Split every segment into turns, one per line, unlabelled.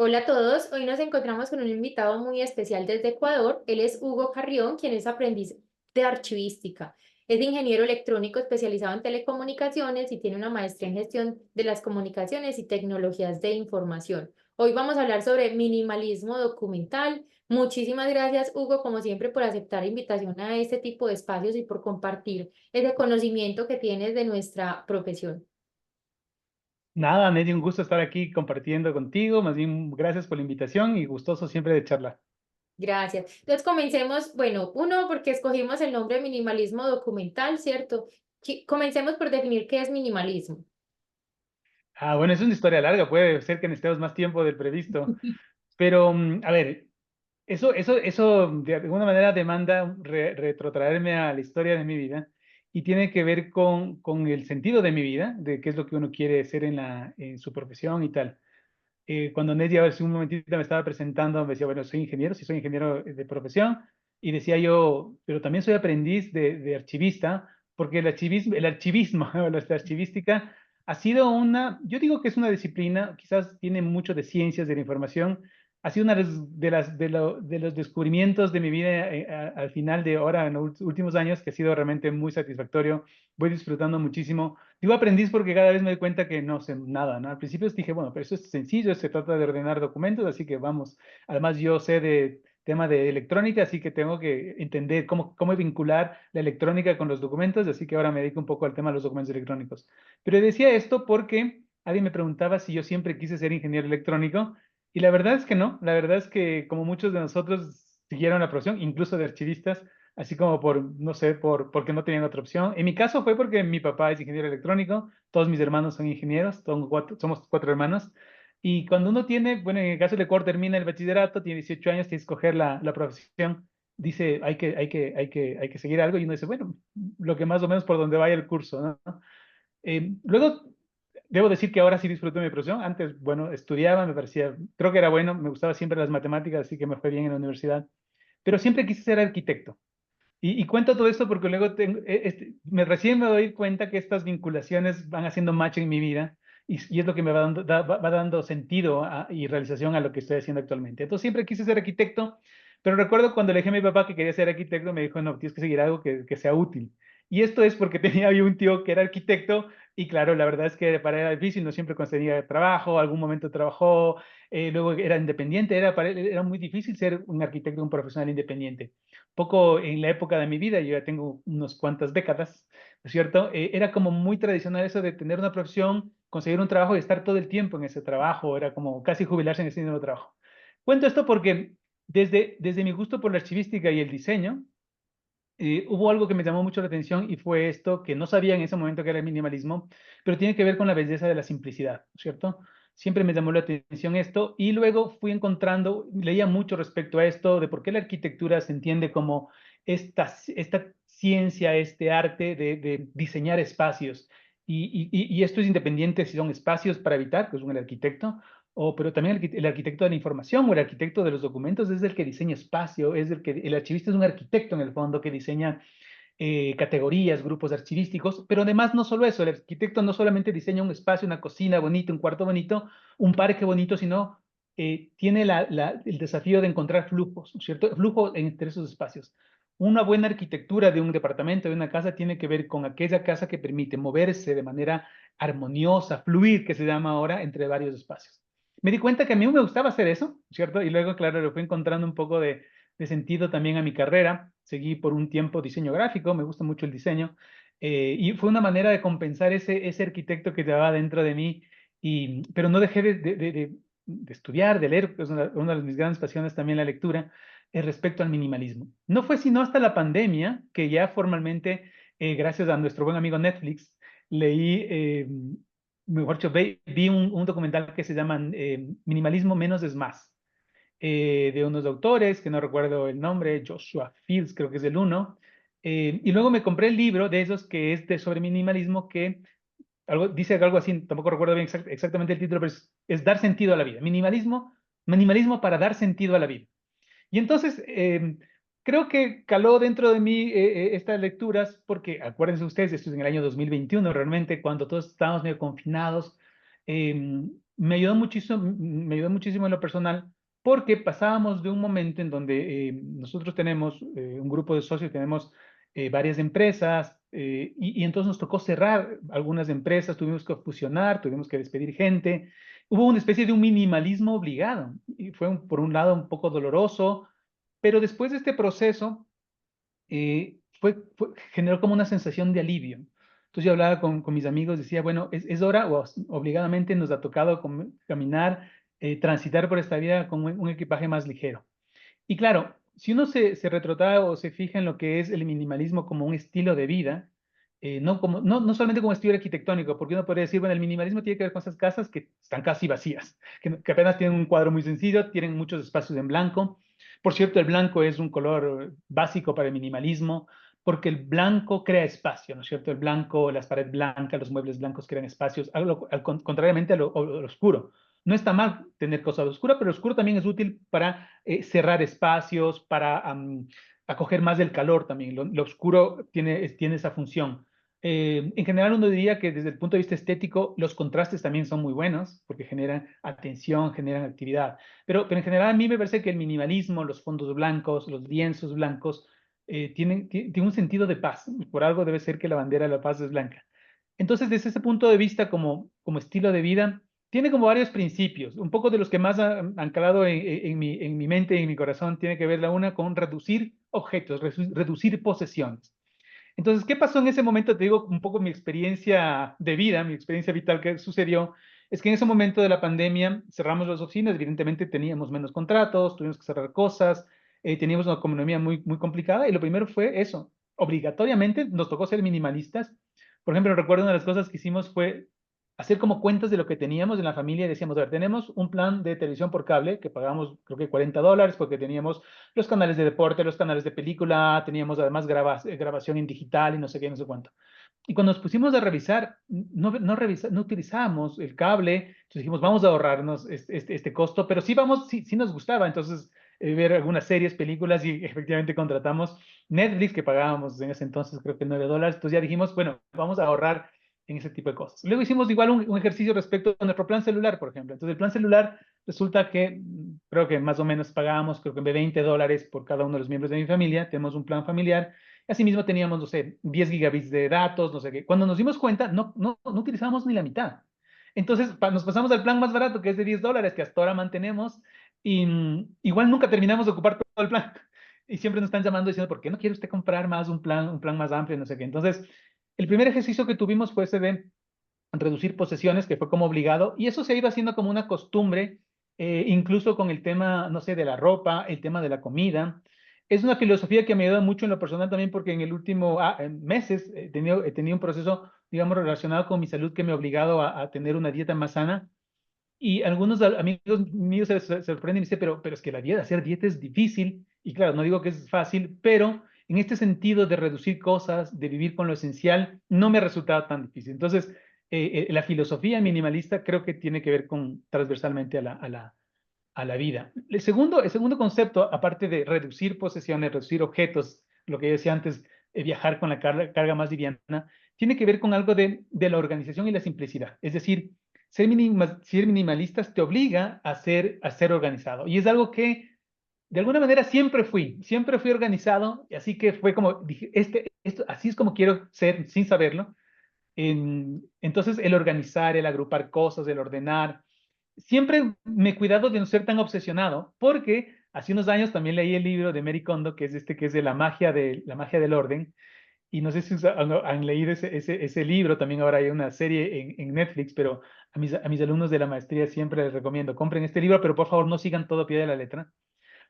Hola a todos, hoy nos encontramos con un invitado muy especial desde Ecuador. Él es Hugo Carrión, quien es aprendiz de archivística. Es ingeniero electrónico especializado en telecomunicaciones y tiene una maestría en gestión de las comunicaciones y tecnologías de información. Hoy vamos a hablar sobre minimalismo documental. Muchísimas gracias, Hugo, como siempre, por aceptar la invitación a este tipo de espacios y por compartir ese conocimiento que tienes de nuestra profesión.
Nada, Nelly, un gusto estar aquí compartiendo contigo. Más bien, gracias por la invitación y gustoso siempre de charlar.
Gracias. Entonces comencemos, bueno, uno, porque escogimos el nombre minimalismo documental, ¿cierto? Comencemos por definir qué es minimalismo.
Bueno, es una historia larga, puede ser que necesitemos más tiempo del previsto, pero a ver, eso de alguna manera demanda retrotraerme a la historia de mi vida y tiene que ver con el sentido de mi vida, de qué es lo que uno quiere ser en su profesión y tal. Cuando Nelly hace un momentito me estaba presentando, me decía, bueno, soy ingeniero, sí soy ingeniero de profesión, y decía yo, pero también soy aprendiz de archivista, porque el archivismo, o la archivística, ha sido yo digo que es una disciplina, quizás tiene mucho de ciencias de la información, ha sido una de los descubrimientos de mi vida al final de ahora, en los últimos años, que ha sido realmente muy satisfactorio, voy disfrutando muchísimo. Digo aprendiz porque cada vez me doy cuenta que no sé nada, ¿no? Al principio dije, bueno, pero eso es sencillo, se trata de ordenar documentos, así que vamos. Además, yo sé de tema de electrónica, así que tengo que entender cómo vincular la electrónica con los documentos, así que ahora me dedico un poco al tema de los documentos electrónicos. Pero decía esto porque alguien me preguntaba si yo siempre quise ser ingeniero electrónico, y la verdad es que no, la verdad es que como muchos de nosotros siguieron la profesión, incluso de archivistas, así como no sé, porque no tenían otra opción. En mi caso fue porque mi papá es ingeniero electrónico, todos mis hermanos son ingenieros, somos cuatro hermanos, y cuando uno tiene, bueno, en el caso de Ecuador termina el bachillerato, tiene 18 años, tiene que escoger la profesión, dice, hay que seguir algo, y uno dice, bueno, lo que más o menos por donde vaya el curso, ¿no? Luego, debo decir que ahora sí disfruto de mi profesión. Antes, bueno, estudiaba, me parecía, creo que era bueno, me gustaba siempre las matemáticas, así que me fue bien en la universidad, pero siempre quise ser arquitecto. Y cuento todo esto porque luego recién me doy cuenta que estas vinculaciones van haciendo match en mi vida y es lo que me va dando sentido y realización a lo que estoy haciendo actualmente. Entonces siempre quise ser arquitecto, pero recuerdo cuando le dije a mi papá que quería ser arquitecto, me dijo, no, tienes que seguir algo que sea útil. Y esto es porque tenía yo un tío que era arquitecto y claro, la verdad es que para él era difícil, no siempre conseguía trabajo, algún momento trabajó, luego era independiente, para él era muy difícil ser un arquitecto, un profesional independiente poco en la época de mi vida, yo ya tengo unos cuantas décadas, ¿no es cierto? Era como muy tradicional eso de tener una profesión, conseguir un trabajo y estar todo el tiempo en ese trabajo, era como casi jubilarse en ese mismo trabajo. Cuento esto porque desde mi gusto por la archivística y el diseño, hubo algo que me llamó mucho la atención y fue esto que no sabía en ese momento que era el minimalismo, pero tiene que ver con la belleza de la simplicidad, ¿cierto? Siempre me llamó la atención esto y luego fui encontrando, leía mucho respecto a esto, de por qué la arquitectura se entiende como esta ciencia, este arte de diseñar espacios. Y esto es independiente si son espacios para habitar, que es un arquitecto, pero también el arquitecto de la información o el arquitecto de los documentos es el que diseña espacio, el archivista es un arquitecto en el fondo que diseña categorías, grupos archivísticos, pero además no solo eso, el arquitecto no solamente diseña un espacio, una cocina bonita, un cuarto bonito, un parque bonito, sino tiene el desafío de encontrar flujos, ¿no es cierto? Flujo entre esos espacios. Una buena arquitectura de un departamento, de una casa, tiene que ver con aquella casa que permite moverse de manera armoniosa, fluir, que se llama ahora, entre varios espacios. Me di cuenta que a mí me gustaba hacer eso, ¿cierto? Y luego, claro, le fui encontrando un poco de sentido también a mi carrera. Seguí por un tiempo diseño gráfico, me gusta mucho el diseño, y fue una manera de compensar ese arquitecto que llevaba dentro de mí, pero no dejé de estudiar, de leer, que es una de mis grandes pasiones también la lectura, respecto al minimalismo. No fue sino hasta la pandemia que ya formalmente, gracias a nuestro buen amigo Netflix, leí, mejor dicho, vi un documental que se llama Minimalismo menos es más de unos autores, que no recuerdo el nombre, Joshua Fields, creo que es el uno. Y luego me compré el libro de esos que es sobre minimalismo, que dice algo así, tampoco recuerdo bien exactamente el título, pero es dar sentido a la vida. Minimalismo para dar sentido a la vida. Y entonces, creo que caló dentro de mí estas lecturas, porque acuérdense ustedes, esto es en el año 2021, realmente, cuando todos estábamos medio confinados, me ayudó muchísimo en lo personal porque pasábamos de un momento en donde nosotros tenemos un grupo de socios, tenemos varias empresas y entonces nos tocó cerrar algunas empresas, tuvimos que fusionar, tuvimos que despedir gente. Hubo una especie de un minimalismo obligado y fue por un lado un poco doloroso, pero después de este proceso generó como una sensación de alivio. Entonces yo hablaba con mis amigos, decía, bueno, es hora, o obligadamente nos ha tocado caminar, transitar por esta vida con un equipaje más ligero. Y claro, si uno se retrotrae o se fija en lo que es el minimalismo como un estilo de vida, no solamente como estilo arquitectónico, porque uno podría decir, bueno, el minimalismo tiene que ver con esas casas que están casi vacías, que apenas tienen un cuadro muy sencillo, tienen muchos espacios en blanco. Por cierto, el blanco es un color básico para el minimalismo, porque el blanco crea espacio, ¿no es cierto? El blanco, las paredes blancas, los muebles blancos crean espacios, contrariamente a lo oscuro. No está mal tener cosas oscuras, pero el oscuro también es útil para cerrar espacios, para acoger más del calor también. Lo oscuro tiene esa función. En general, uno diría que desde el punto de vista estético, los contrastes también son muy buenos porque generan atención, generan actividad. Pero en general, a mí me parece que el minimalismo, los fondos blancos, los lienzos blancos, tienen un sentido de paz. Por algo debe ser que la bandera de la paz es blanca. Entonces, desde ese punto de vista, como estilo de vida, tiene como varios principios. Un poco de los que más han calado en mi mente y en mi corazón tiene que ver la una con reducir objetos, reducir posesiones. Entonces, ¿qué pasó en ese momento? Te digo un poco mi experiencia de vida, mi experiencia vital que sucedió. Es que en ese momento de la pandemia cerramos las oficinas, evidentemente teníamos menos contratos, tuvimos que cerrar cosas, teníamos una economía muy, muy complicada y lo primero fue eso. Obligatoriamente nos tocó ser minimalistas. Por ejemplo, recuerdo una de las cosas que hicimos fue hacer como cuentas de lo que teníamos en la familia y decíamos, a ver, tenemos un plan de televisión por cable que pagamos creo que $40 porque teníamos los canales de deporte, los canales de película, teníamos además grabación en digital y no sé qué, no sé cuánto. Y cuando nos pusimos a revisar, no utilizábamos el cable, entonces dijimos, vamos a ahorrarnos este costo, pero sí nos gustaba, entonces ver algunas series, películas y efectivamente contratamos Netflix que pagábamos en ese entonces creo que $9, entonces ya dijimos, bueno, vamos a ahorrar en ese tipo de cosas. Luego hicimos igual un ejercicio respecto a nuestro plan celular, por ejemplo. Entonces el plan celular resulta que creo que más o menos pagábamos, creo que $20 por cada uno de los miembros de mi familia, tenemos un plan familiar. Asimismo teníamos, no sé, 10 gigabits de datos, no sé qué. Cuando nos dimos cuenta, no utilizábamos ni la mitad. Entonces nos pasamos al plan más barato, que es de $10, que hasta ahora mantenemos, y igual nunca terminamos de ocupar todo el plan. Y siempre nos están llamando diciendo, ¿por qué no quiere usted comprar más un plan más amplio, no sé qué? Entonces, el primer ejercicio que tuvimos fue ese de reducir posesiones, que fue como obligado, y eso se iba haciendo como una costumbre, incluso con el tema, no sé, de la ropa, el tema de la comida. Es una filosofía que me ayuda mucho en lo personal también porque en el último en meses he tenido un proceso, digamos, relacionado con mi salud que me ha obligado a tener una dieta más sana. Y algunos amigos míos se sorprenden y me dicen, pero es que hacer dieta es difícil. Y claro, no digo que es fácil, pero en este sentido de reducir cosas, de vivir con lo esencial, no me ha resultado tan difícil. Entonces, la filosofía minimalista creo que tiene que ver con transversalmente a la vida. El segundo concepto, aparte de reducir posesiones, reducir objetos, lo que yo decía antes, viajar con la carga más liviana, tiene que ver con algo de la organización y la simplicidad. Es decir, ser minimalistas te obliga a ser organizado. Y es algo que de alguna manera siempre fui organizado, y así que fue como, dije, así es como quiero ser sin saberlo. Entonces, el organizar, el agrupar cosas, el ordenar, siempre me he cuidado de no ser tan obsesionado, porque hace unos años también leí el libro de Mary Kondo, que es de la magia del orden, y no sé si han leído ese libro, también ahora hay una serie en Netflix, pero a mis alumnos de la maestría siempre les recomiendo, compren este libro, pero por favor no sigan todo a pie de la letra.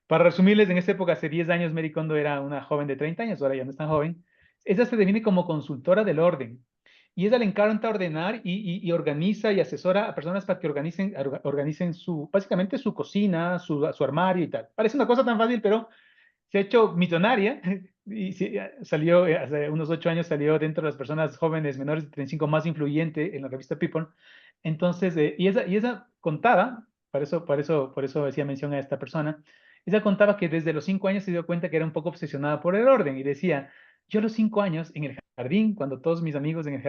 Para resumirles, en esa época, hace 10 años, Mary Kondo era una joven de 30 años, ahora ya no es tan joven. Ella se define como consultora del orden. Y ella le encanta ordenar y organiza y asesora a personas para que organicen básicamente su cocina, su armario y tal. Parece una cosa tan fácil, pero se ha hecho millonaria y salió, hace unos 8 años salió dentro de las personas jóvenes menores de 35 más influyente en la revista People. Entonces, y esa contaba, por eso hacía mención a esta persona, ella contaba que desde los 5 años se dio cuenta que era un poco obsesionada por el orden y decía, yo a los 5 años en el jardín, cuando todos mis amigos en el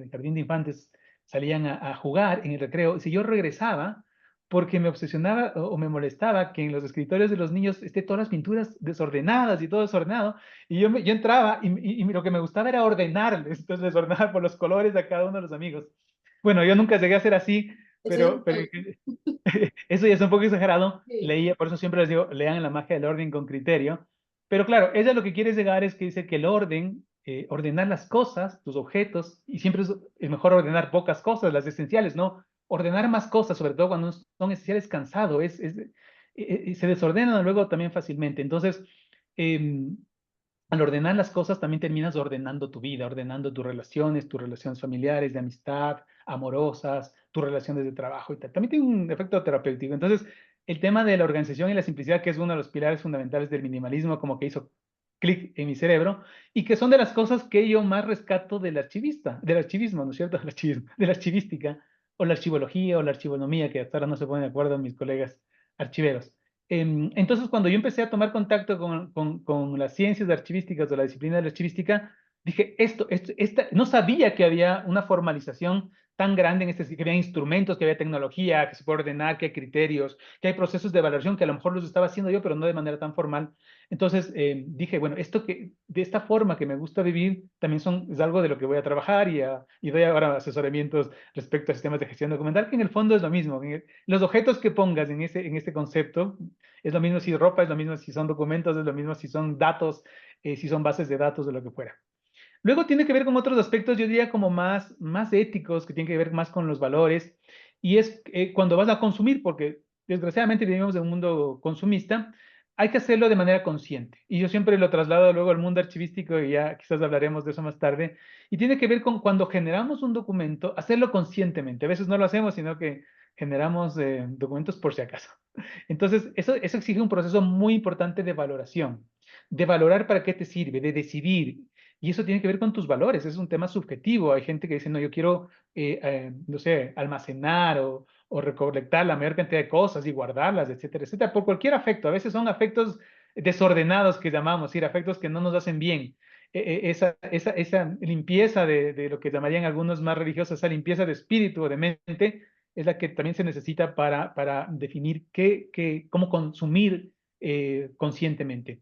jardín de infantes salían a jugar en el recreo, si yo regresaba, porque me obsesionaba o me molestaba que en los escritorios de los niños esté todas las pinturas desordenadas y todo desordenado, y yo entraba y lo que me gustaba era ordenarles, entonces les ordenaba por los colores a cada uno de los amigos. Bueno, yo nunca llegué a ser así,
Eso es un
pero
tonto.
eso ya es un poco exagerado.
Sí.
Leía, por eso siempre les digo, lean La magia del orden con criterio. Pero claro, ella lo que quiere llegar es que dice que el orden, ordenar las cosas, tus objetos, y siempre es mejor ordenar pocas cosas, las esenciales, ¿no? Ordenar más cosas, sobre todo cuando son esenciales, cansado, se desordenan luego también fácilmente. Entonces, em, al ordenar las cosas también terminas ordenando tu vida, ordenando tus relaciones familiares, de amistad, amorosas, tus relaciones de trabajo y tal. También tiene un efecto terapéutico. Entonces, el tema de la organización y la simplicidad, que es uno de los pilares fundamentales del minimalismo, como que hizo clic en mi cerebro, y que son de las cosas que yo más rescato del archivismo, ¿no es cierto? Del archivismo, de la archivística, o la archivología, o la archivonomía, que hasta ahora no se ponen de acuerdo mis colegas archiveros. Entonces, cuando yo empecé a tomar contacto con las ciencias archivísticas o la disciplina de la archivística, dije, no sabía que había una formalización tan grande en que había instrumentos, que había tecnología, que se puede ordenar, que hay criterios, que hay procesos de evaluación que a lo mejor los estaba haciendo yo, pero no de manera tan formal. Entonces dije, bueno, de esta forma que me gusta vivir, también es algo de lo que voy a trabajar y doy ahora asesoramientos respecto a sistemas de gestión documental, que en el fondo es lo mismo. Los objetos que pongas en este concepto, es lo mismo si ropa, es lo mismo si son documentos, es lo mismo si son datos, si son bases de datos, de lo que fuera. Luego tiene que ver con otros aspectos, yo diría como más éticos, que tienen que ver más con los valores, y es cuando vas a consumir, porque desgraciadamente vivimos en un mundo consumista, hay que hacerlo de manera consciente. Y yo siempre lo traslado luego al mundo archivístico, y ya quizás hablaremos de eso más tarde, y tiene que ver con cuando generamos un documento, hacerlo conscientemente. A veces no lo hacemos, sino que generamos documentos por si acaso. Entonces, eso exige un proceso muy importante de valorar para qué te sirve, de decidir. Y eso tiene que ver con tus valores, es un tema subjetivo. Hay gente que dice, no, yo quiero, no sé, almacenar o recolectar la mayor cantidad de cosas y guardarlas, etcétera, etcétera, por cualquier afecto. A veces son afectos desordenados que llamamos, ¿sí? Afectos que no nos hacen bien. Esa limpieza de lo que llamarían algunos más religiosos, esa limpieza de espíritu o de mente, es la que también se necesita para definir cómo consumir conscientemente.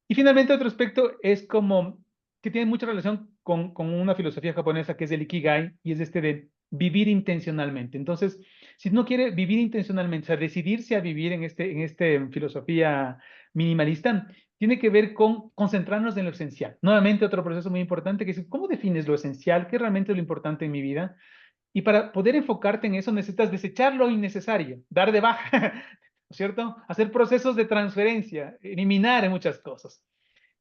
Y finalmente otro aspecto es como que tiene mucha relación con una filosofía japonesa que es el Ikigai y es este de vivir intencionalmente. Entonces, si uno quiere vivir intencionalmente, o sea, decidirse a vivir en este filosofía minimalista, tiene que ver con concentrarnos en lo esencial. Nuevamente, otro proceso muy importante que es cómo defines lo esencial, qué realmente es lo importante en mi vida. Y para poder enfocarte en eso necesitas desechar lo innecesario, dar de baja, ¿no es cierto? Hacer procesos de transferencia, eliminar muchas cosas.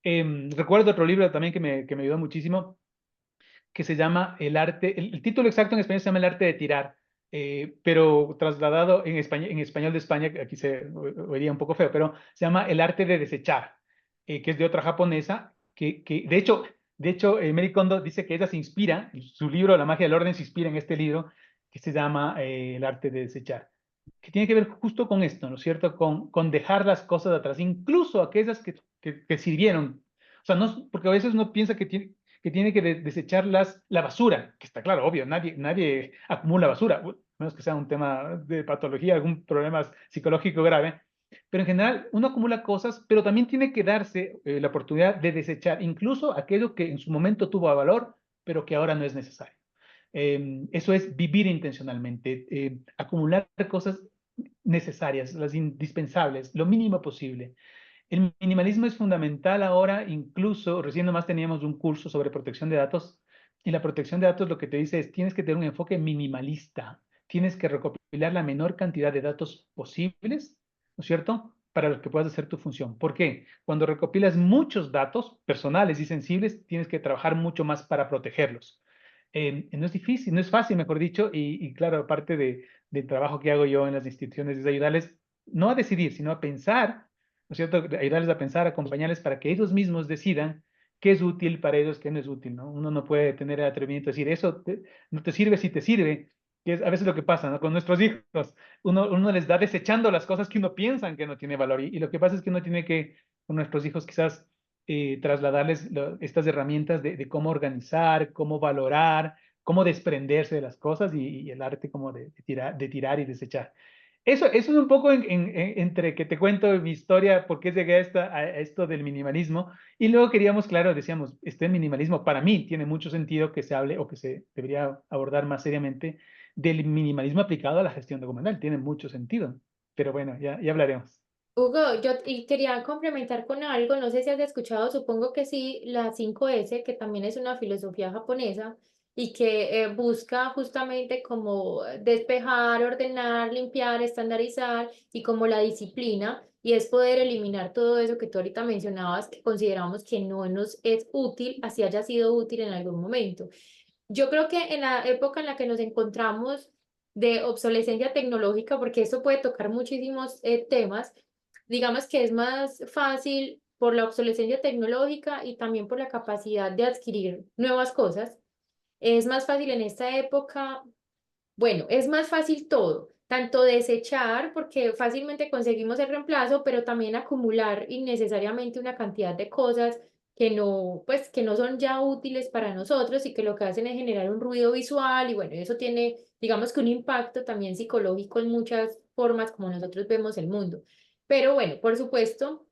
Recuerdo otro libro también que me ayudó muchísimo, que se llama el título exacto en español se llama El arte de tirar, pero trasladado en español de España, que aquí se oiría un poco feo, pero se llama El arte de desechar, que es de otra japonesa, que de hecho, Mary Kondo dice que ella se inspira, su libro La magia del orden se inspira en este libro, que se llama El arte de desechar, que tiene que ver justo con esto, ¿no es cierto? Con dejar las cosas atrás, incluso aquellas que sirvieron. O sea, no, porque a veces uno piensa que tiene que desechar la basura, que está claro, obvio, nadie acumula basura, a menos que sea un tema de patología, algún problema psicológico grave, pero en general uno acumula cosas, pero también tiene que darse la oportunidad de desechar incluso aquello que en su momento tuvo valor, pero que ahora no es necesario. Eso es vivir intencionalmente, acumular cosas necesarias, las indispensables, lo mínimo posible. El minimalismo es fundamental ahora, incluso recién nomás teníamos un curso sobre protección de datos y la protección de datos lo que te dice es tienes que tener un enfoque minimalista, tienes que recopilar la menor cantidad de datos posibles, ¿no es cierto? Para los que puedas hacer tu función. ¿Por qué? Cuando recopilas muchos datos personales y sensibles, tienes que trabajar mucho más para protegerlos. No es difícil, no es fácil, mejor dicho, y claro, parte del trabajo que hago yo en las instituciones es ayudarles no a decidir, sino a pensar, ¿no es cierto? Ayudarles a pensar, acompañarles para que ellos mismos decidan qué es útil para ellos, qué no es útil, ¿no? Uno no puede tener el atrevimiento de decir, no te sirve si te sirve, que es a veces lo que pasa, ¿no? Con nuestros hijos, uno les da desechando las cosas que uno piensa que no tiene valor, y lo que pasa es que uno tiene que, con nuestros hijos quizás, trasladarles estas herramientas de cómo organizar, cómo valorar, cómo desprenderse de las cosas y el arte como de tirar y desechar. Eso es un poco entre que te cuento mi historia, por qué llegué a esto del minimalismo, y luego queríamos, claro, decíamos, este minimalismo para mí tiene mucho sentido que se hable o que se debería abordar más seriamente del minimalismo aplicado a la gestión documental, tiene mucho sentido, pero bueno, ya hablaremos.
Hugo, yo y quería complementar con algo, no sé si has escuchado, supongo que sí, la 5S, que también es una filosofía japonesa y que busca justamente como despejar, ordenar, limpiar, estandarizar y como la disciplina, y es poder eliminar todo eso que tú ahorita mencionabas, que consideramos que no nos es útil, así haya sido útil en algún momento. Yo creo que en la época en la que nos encontramos de obsolescencia tecnológica, porque esto puede tocar muchísimos temas, digamos que es más fácil por la obsolescencia tecnológica y también por la capacidad de adquirir nuevas cosas. Es más fácil en esta época, bueno, es más fácil todo, tanto desechar, porque fácilmente conseguimos el reemplazo, pero también acumular innecesariamente una cantidad de cosas que no, pues, que no son ya útiles para nosotros y que lo que hacen es generar un ruido visual y bueno, eso tiene, digamos que un impacto también psicológico en muchas formas como nosotros vemos el mundo. Pero bueno, por supuesto,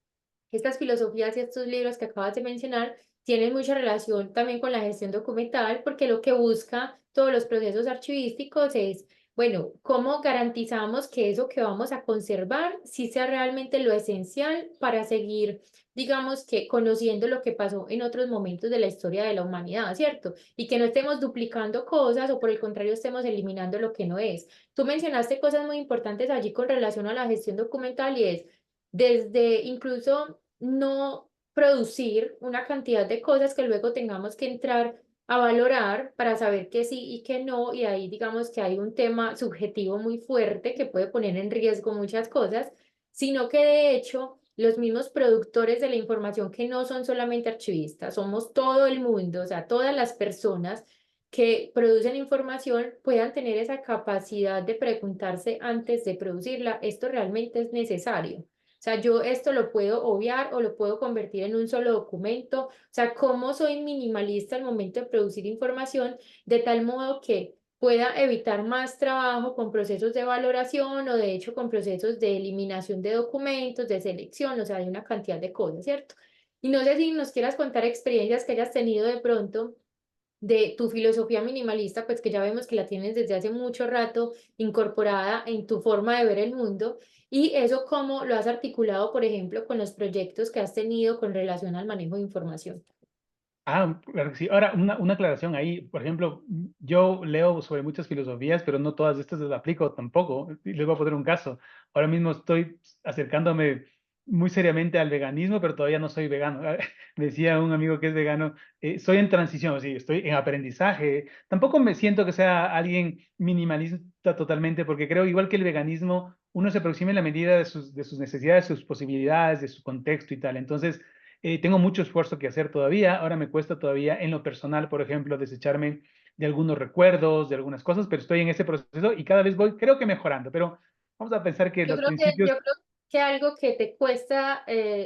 estas filosofías y estos libros que acabas de mencionar tienen mucha relación también con la gestión documental, porque lo que busca todos los procesos archivísticos es, bueno, cómo garantizamos que eso que vamos a conservar sí sea realmente lo esencial para seguir, digamos que conociendo lo que pasó en otros momentos de la historia de la humanidad, ¿cierto? Y que no estemos duplicando cosas o por el contrario estemos eliminando lo que no es. Tú mencionaste cosas muy importantes allí con relación a la gestión documental y es desde incluso no producir una cantidad de cosas que luego tengamos que entrar a valorar para saber que sí y que no, y ahí digamos que hay un tema subjetivo muy fuerte que puede poner en riesgo muchas cosas, sino que de hecho los mismos productores de la información que no son solamente archivistas, somos todo el mundo, o sea, todas las personas que producen información puedan tener esa capacidad de preguntarse antes de producirla, ¿esto realmente es necesario? O sea, yo esto lo puedo obviar o lo puedo convertir en un solo documento. O sea, cómo soy minimalista al momento de producir información de tal modo que pueda evitar más trabajo con procesos de valoración o de hecho con procesos de eliminación de documentos, de selección, o sea, hay una cantidad de cosas, ¿cierto? Y no sé si nos quieras contar experiencias que hayas tenido de pronto de tu filosofía minimalista, pues que ya vemos que la tienes desde hace mucho rato incorporada en tu forma de ver el mundo y eso cómo lo has articulado, por ejemplo, con los proyectos que has tenido con relación al manejo de información.
Claro que sí. Ahora, una aclaración ahí. Por ejemplo, yo leo sobre muchas filosofías, pero no todas estas las aplico tampoco. Y les voy a poner un caso. Ahora mismo estoy acercándome muy seriamente al veganismo, pero todavía no soy vegano. Me decía un amigo que es vegano, soy en transición, sí, estoy en aprendizaje. Tampoco me siento que sea alguien minimalista totalmente, porque creo, igual que el veganismo, uno se aproxima en la medida de sus necesidades, sus posibilidades, de su contexto y tal. Entonces, tengo mucho esfuerzo que hacer todavía. Ahora me cuesta todavía en lo personal, por ejemplo, desecharme de algunos recuerdos, de algunas cosas, pero estoy en ese proceso y cada vez voy, creo que mejorando. Pero vamos a pensar que los principios.
Yo creo que algo que te cuesta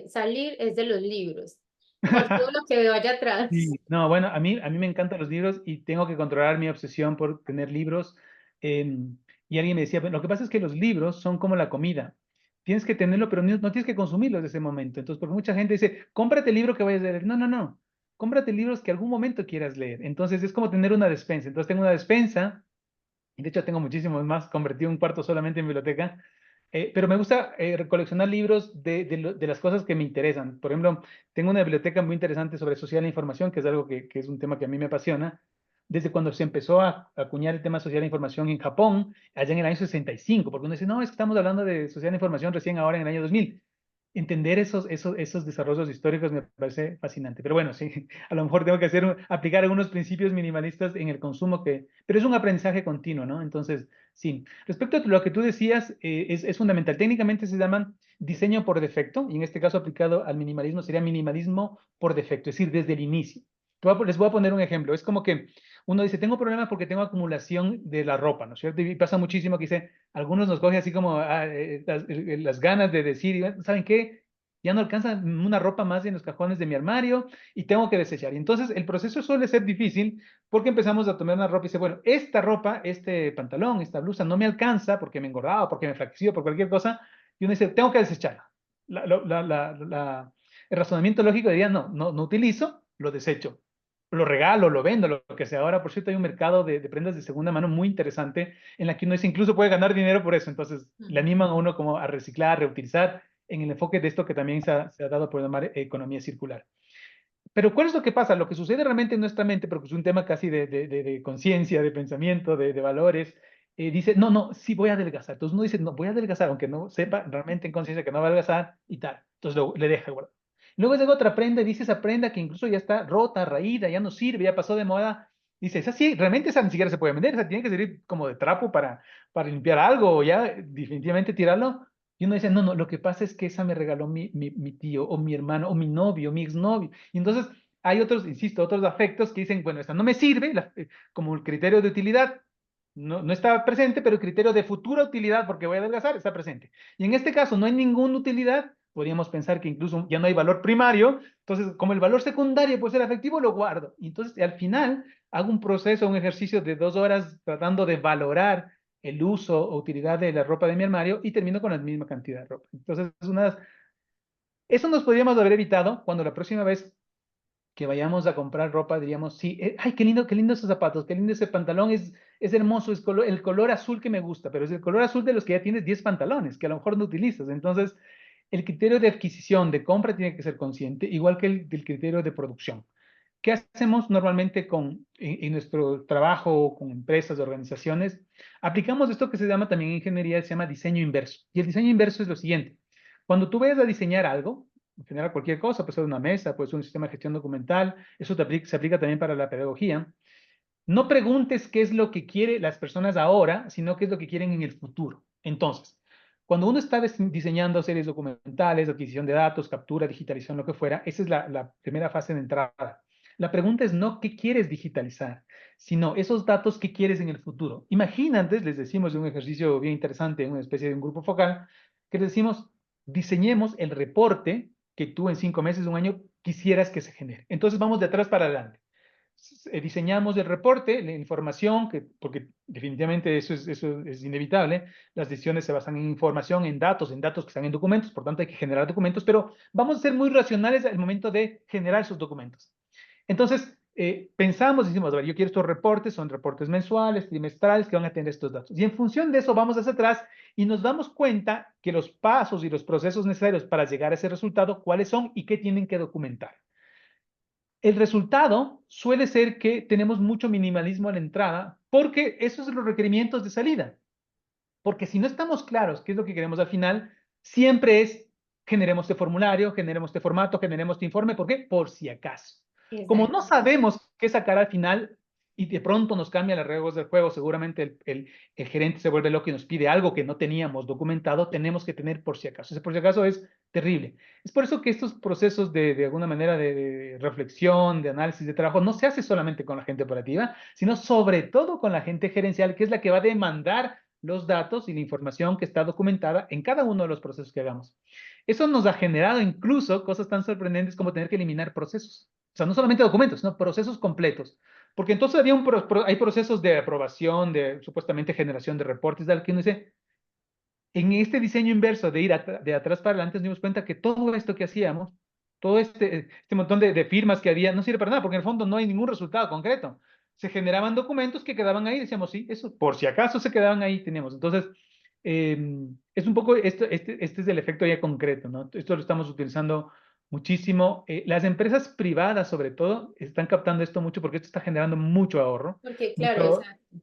salir es de los libros, por todo lo que veo allá atrás.
Sí, no, bueno, a mí me encantan los libros y tengo que controlar mi obsesión por tener libros. Y alguien me decía, "Bueno, lo que pasa es que los libros son como la comida. Tienes que tenerlo, pero no tienes que consumirlo desde ese momento. Entonces, porque mucha gente dice, cómprate el libro que vayas a leer. No, no, no. Cómprate libros que algún momento quieras leer. Entonces, es como tener una despensa. Entonces, tengo una despensa y de hecho tengo muchísimos más, convertí un cuarto solamente en biblioteca, pero me gusta coleccionar libros de las cosas que me interesan. Por ejemplo, tengo una biblioteca muy interesante sobre sociedad de la información, que es algo que es un tema que a mí me apasiona. Desde cuando se empezó a acuñar el tema de sociedad de la información en Japón, allá en el año 65, porque uno dice, no, es que estamos hablando de sociedad de la información recién ahora en el año 2000. Entender esos desarrollos históricos me parece fascinante. Pero bueno, sí, a lo mejor tengo que aplicar algunos principios minimalistas en el consumo, pero es un aprendizaje continuo, ¿no? Entonces, sí. Respecto a lo que tú decías, es fundamental. Técnicamente se llaman diseño por defecto, y en este caso aplicado al minimalismo sería minimalismo por defecto, es decir, desde el inicio. Les voy a poner un ejemplo. Es como que uno dice, tengo problemas porque tengo acumulación de la ropa, ¿no es cierto? Y pasa muchísimo que dice, algunos nos coge así como las ganas de decir, ¿saben qué? ya no alcanza una ropa más en los cajones de mi armario y tengo que desechar. Y entonces el proceso suele ser difícil porque empezamos a tomar una ropa y dice, bueno, esta ropa, este pantalón, esta blusa no me alcanza porque me he engordado, porque me he flaquecido, por cualquier cosa, y uno dice, tengo que desecharla. El razonamiento lógico diría, no utilizo, lo desecho, lo regalo, lo vendo, lo que sea. Ahora, por cierto, hay un mercado de prendas de segunda mano muy interesante en la que uno dice, incluso puede ganar dinero por eso. Entonces, le animan a uno como a reciclar, reutilizar, en el enfoque de esto que también se ha dado por llamar economía circular. Pero ¿cuál es lo que pasa? Lo que sucede realmente en nuestra mente, porque es un tema casi de conciencia, de pensamiento, de valores, dice, sí voy a adelgazar. Entonces uno dice, no, voy a adelgazar, aunque no sepa realmente en conciencia que no va a adelgazar y tal. Entonces le deja guardar. Luego llega otra prenda y dice esa prenda que incluso ya está rota, raída, ya no sirve, ya pasó de moda. Dice, esa sí, realmente esa ni siquiera se puede vender, esa tiene que servir como de trapo para limpiar algo o ya definitivamente tirarlo. Y uno dice, no, lo que pasa es que esa me regaló mi tío o mi hermano o mi novio o mi exnovio. Y entonces hay otros, insisto, otros afectos que dicen, bueno, esta no me sirve, como el criterio de utilidad no está presente, pero el criterio de futura utilidad, porque voy a adelgazar, está presente. Y en este caso no hay ninguna utilidad, podríamos pensar que incluso ya no hay valor primario, entonces como el valor secundario puede ser afectivo, lo guardo. Y entonces al final hago un proceso, un ejercicio de 2 horas tratando de valorar el uso o utilidad de la ropa de mi armario y termino con la misma cantidad de ropa. Entonces, eso nos podríamos haber evitado cuando la próxima vez que vayamos a comprar ropa, diríamos, sí, ay, qué lindo esos zapatos, qué lindo ese pantalón, es hermoso, es el color azul que me gusta, pero es el color azul de los que ya tienes 10 pantalones, que a lo mejor no utilizas. Entonces, el criterio de adquisición, de compra, tiene que ser consciente, igual que el del criterio de producción. ¿Qué hacemos normalmente en nuestro trabajo con empresas, organizaciones? Aplicamos esto que se llama también ingeniería, se llama diseño inverso. Y el diseño inverso es lo siguiente. Cuando tú vayas a diseñar algo, en general cualquier cosa, puede ser una mesa, puede ser un sistema de gestión documental, eso se aplica también para la pedagogía. No preguntes qué es lo que quieren las personas ahora, sino qué es lo que quieren en el futuro. Entonces, cuando uno está diseñando series documentales, adquisición de datos, captura, digitalización, lo que fuera, esa es la primera fase de entrada. La pregunta es no qué quieres digitalizar, sino esos datos que quieres en el futuro. Imagínate, les decimos de un ejercicio bien interesante, una especie de un grupo focal, que les decimos, diseñemos el reporte que tú en 5 meses, un año, quisieras que se genere. Entonces vamos de atrás para adelante. Diseñamos el reporte, la información, porque definitivamente eso es inevitable, las decisiones se basan en información, en datos que están en documentos, por tanto hay que generar documentos, pero vamos a ser muy racionales al momento de generar esos documentos. Entonces, pensamos, decimos, a ver, yo quiero estos reportes, son reportes mensuales, trimestrales, que van a tener estos datos. Y en función de eso vamos hacia atrás y nos damos cuenta que los pasos y los procesos necesarios para llegar a ese resultado, cuáles son y qué tienen que documentar. El resultado suele ser que tenemos mucho minimalismo a la entrada porque esos son los requerimientos de salida. Porque si no estamos claros qué es lo que queremos al final, siempre es generemos este formulario, generemos este formato, generemos este informe. ¿Por qué? Por si acaso. Como no
Exacto.
sabemos qué sacar al final y de pronto nos cambian las reglas del juego, seguramente el gerente se vuelve loco y nos pide algo que no teníamos documentado, tenemos que tener por si acaso. Ese por si acaso es terrible. Es por eso que estos procesos de alguna manera de reflexión, de análisis de trabajo, no se hace solamente con la gente operativa, sino sobre todo con la gente gerencial, que es la que va a demandar los datos y la información que está documentada en cada uno de los procesos que hagamos. Eso nos ha generado incluso cosas tan sorprendentes como tener que eliminar procesos. O sea, no solamente documentos, sino procesos completos. Porque entonces hay procesos de aprobación, de supuestamente generación de reportes, de que uno dice, en este diseño inverso de ir de atrás para adelante, nos dimos cuenta que todo esto que hacíamos, todo este montón de firmas que había, no sirve para nada, porque en el fondo no hay ningún resultado concreto. Se generaban documentos que quedaban ahí, decíamos, sí, eso, por si acaso se quedaban ahí, tenemos. Entonces, es un poco, este es el efecto ya concreto, ¿no? Esto lo estamos utilizando muchísimo. Las empresas privadas, sobre todo, están captando esto mucho porque esto está generando mucho ahorro,
Porque, claro,
mucho,
exacto.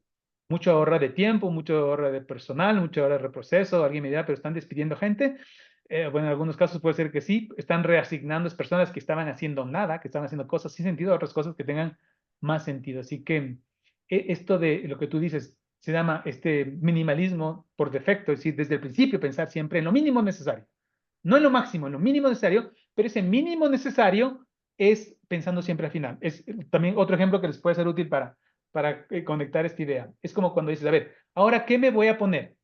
mucho ahorro de tiempo, mucho ahorro de personal, mucho ahorro de reproceso. Alguien me dirá, pero están despidiendo gente. Bueno, en algunos casos puede ser que sí, están reasignando a personas que estaban haciendo nada, que estaban haciendo cosas sin sentido, a otras cosas que tengan más sentido. Así que esto de lo que tú dices se llama este minimalismo por defecto, es decir, desde el principio pensar siempre en lo mínimo necesario, no en lo máximo, en lo mínimo necesario, pero ese mínimo necesario es pensando siempre al final. Es también otro ejemplo que les puede ser útil para conectar esta idea. Es como cuando dices, a ver, ahora, ¿qué me voy a poner?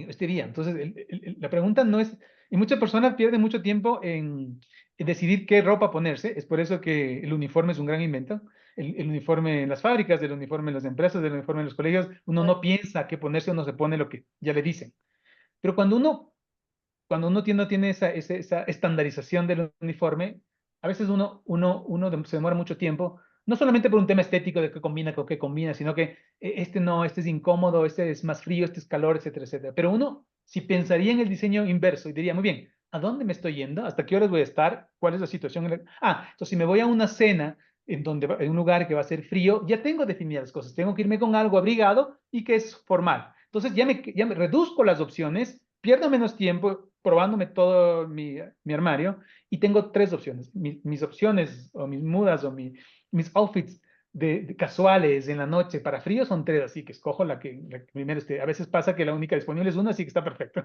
este día. Entonces, la pregunta no es, y muchas personas pierden mucho tiempo en decidir qué ropa ponerse. Es por eso que el uniforme es un gran invento. El uniforme en las fábricas, el uniforme en las empresas, el uniforme en los colegios, uno no piensa qué ponerse, uno se pone lo que ya le dicen. Pero no tiene esa estandarización del uniforme, a veces se demora mucho tiempo, no solamente por un tema estético de qué combina con qué combina, sino que este no, este es incómodo, este es más frío, este es calor, etcétera, etcétera. Pero uno, si pensaría en el diseño inverso y diría, muy bien, ¿a dónde me estoy yendo? ¿Hasta qué horas voy a estar? ¿Cuál es la situación? Entonces si me voy a una cena en un lugar que va a ser frío, ya tengo definidas las cosas. Tengo que irme con algo abrigado y que es formal. Entonces ya me reduzco las opciones, pierdo menos tiempo probándome todo mi armario y tengo tres opciones. Mis opciones o mis mudas o mis outfits de casuales en la noche para frío son tres, así que escojo la que primero esté. A veces pasa que la única disponible es una, así que está perfecto.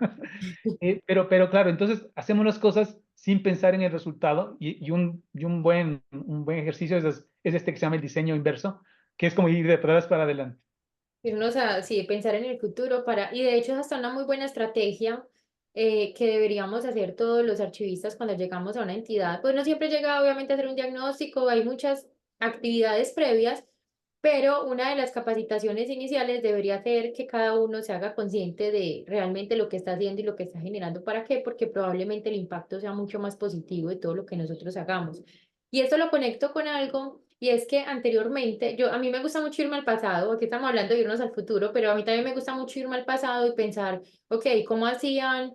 Pero claro, entonces hacemos las cosas sin pensar en el resultado y un buen ejercicio es este que se llama el diseño inverso, que es como ir de atrás para adelante.
Irnos a, sí, pensar en el futuro para, y de hecho es hasta una muy buena estrategia que deberíamos hacer todos los archivistas cuando llegamos a una entidad. Pues no siempre llega obviamente a hacer un diagnóstico, hay muchas actividades previas, pero una de las capacitaciones iniciales debería ser que cada uno se haga consciente de realmente lo que está haciendo y lo que está generando. ¿Para qué? Porque probablemente el impacto sea mucho más positivo de todo lo que nosotros hagamos. Y esto lo conecto con algo, y es que anteriormente, a mí me gusta mucho irme al pasado, aquí estamos hablando de irnos al futuro, pero a mí también me gusta mucho irme al pasado y pensar, ok, ¿cómo hacían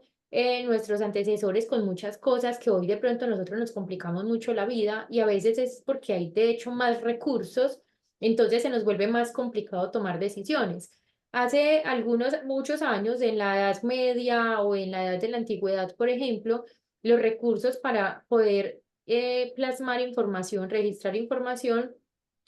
nuestros antecesores con muchas cosas que hoy de pronto nosotros nos complicamos mucho la vida? Y a veces es porque hay de hecho más recursos, entonces se nos vuelve más complicado tomar decisiones. Hace muchos años, en la Edad Media o en la Edad de la Antigüedad, por ejemplo, los recursos para poder plasmar información, registrar información,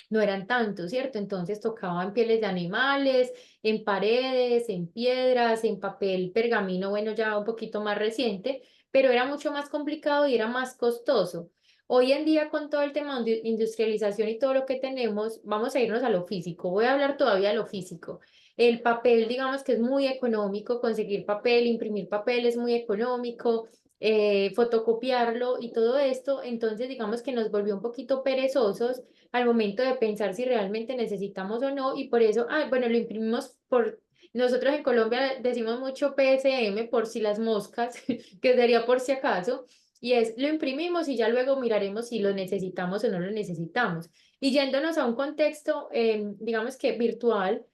no eran tantos, ¿cierto? Entonces tocaban pieles de animales, en paredes, en piedras, en papel pergamino, bueno, ya un poquito más reciente, pero era mucho más complicado y era más costoso. Hoy en día, con todo el tema de industrialización y todo lo que tenemos, vamos a irnos a lo físico. Voy a hablar todavía de lo físico. El papel, digamos que es muy económico, conseguir papel, imprimir papel es muy económico, fotocopiarlo y todo esto, entonces digamos que nos volvió un poquito perezosos al momento de pensar si realmente necesitamos o no, y por eso, bueno, lo imprimimos nosotros en Colombia decimos mucho PSM por si las moscas, que sería por si acaso, y lo imprimimos y ya luego miraremos si lo necesitamos o no lo necesitamos. Y yéndonos a un contexto, digamos que virtual,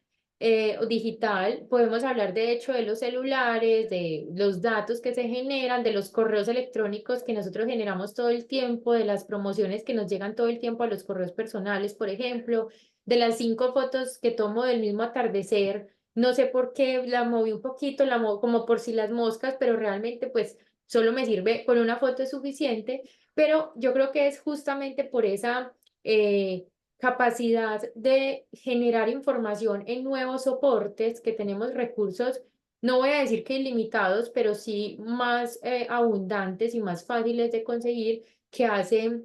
o digital, podemos hablar de hecho de los celulares, de los datos que se generan, de los correos electrónicos que nosotros generamos todo el tiempo, de las promociones que nos llegan todo el tiempo a los correos personales, por ejemplo, de las 5 fotos que tomo del mismo atardecer. No sé por qué la moví un poquito, la movo como por si las moscas, pero realmente pues solo me sirve con una foto es suficiente, pero yo creo que es justamente por esa capacidad de generar información en nuevos soportes, que tenemos recursos, no voy a decir que ilimitados, pero sí más abundantes y más fáciles de conseguir que hace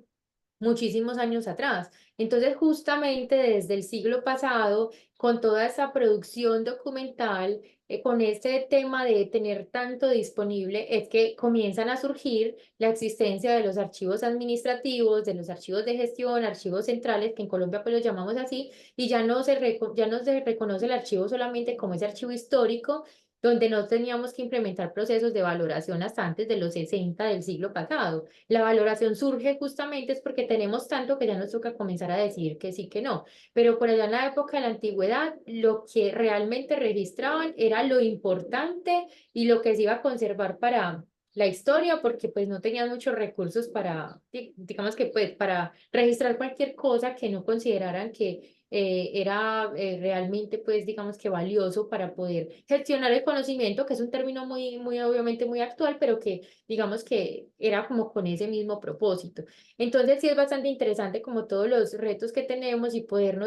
muchísimos años atrás. Entonces, justamente desde el siglo pasado, con toda esa producción documental, con este tema de tener tanto disponible, es que comienzan a surgir la existencia de los archivos administrativos, de los archivos de gestión, archivos centrales, que en Colombia pues los llamamos así, y ya no se reconoce el archivo solamente como ese archivo histórico, donde no teníamos que implementar procesos de valoración hasta antes de los 60 del siglo pasado. La valoración surge justamente es porque tenemos tanto que ya nos toca comenzar a decir que sí, que no. Pero por allá en la época de la antigüedad, lo que realmente registraban era lo importante y lo que se iba a conservar para la historia, porque pues no tenían muchos recursos para, digamos que pues para registrar cualquier cosa que no consideraran que era realmente pues digamos que valioso para poder gestionar el conocimiento, que es un término muy, muy obviamente muy actual, pero que digamos que era como con ese mismo propósito. Entonces sí es bastante interesante como todos los retos que tenemos y poder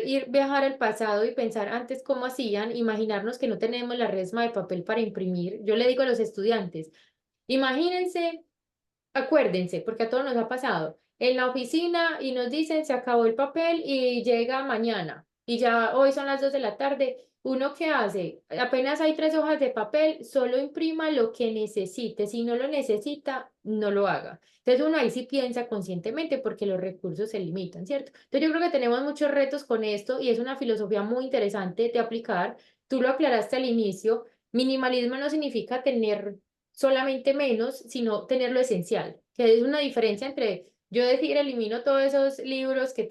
ir, viajar al pasado y pensar antes cómo hacían, imaginarnos que no tenemos la resma de papel para imprimir. Yo le digo a los estudiantes, imagínense, acuérdense, porque a todos nos ha pasado, en la oficina y nos dicen se acabó el papel y llega mañana y ya hoy son las 2 de la tarde. ¿Uno qué hace? Apenas hay 3 hojas de papel, solo imprima lo que necesite. Si no lo necesita, no lo haga. Entonces uno ahí sí piensa conscientemente porque los recursos se limitan, ¿cierto? Entonces yo creo que tenemos muchos retos con esto y es una filosofía muy interesante de aplicar. Tú lo aclaraste al inicio. Minimalismo no significa tener solamente menos, sino tener lo esencial, que es una diferencia entre yo decir elimino todos esos libros que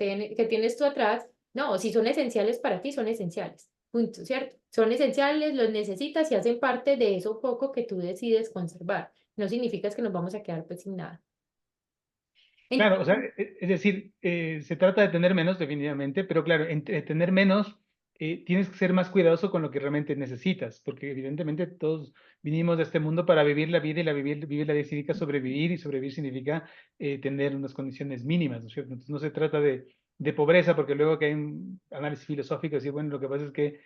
tienes tú atrás. No, si son esenciales para ti, son esenciales. Punto, ¿cierto? Son esenciales, los necesitas y hacen parte de eso poco que tú decides conservar. No significa que nos vamos a quedar pues sin nada.
Claro, o sea,
Entonces,
es decir, se trata de tener menos definitivamente, pero claro, entre tener menos, tienes que ser más cuidadoso con lo que realmente necesitas, porque evidentemente todos vinimos de este mundo para vivir la vida y vivir la vida significa sobrevivir y sobrevivir significa tener unas condiciones mínimas, ¿no es cierto? Entonces no se trata de pobreza, porque luego que hay un análisis filosófico, y bueno, lo que pasa es que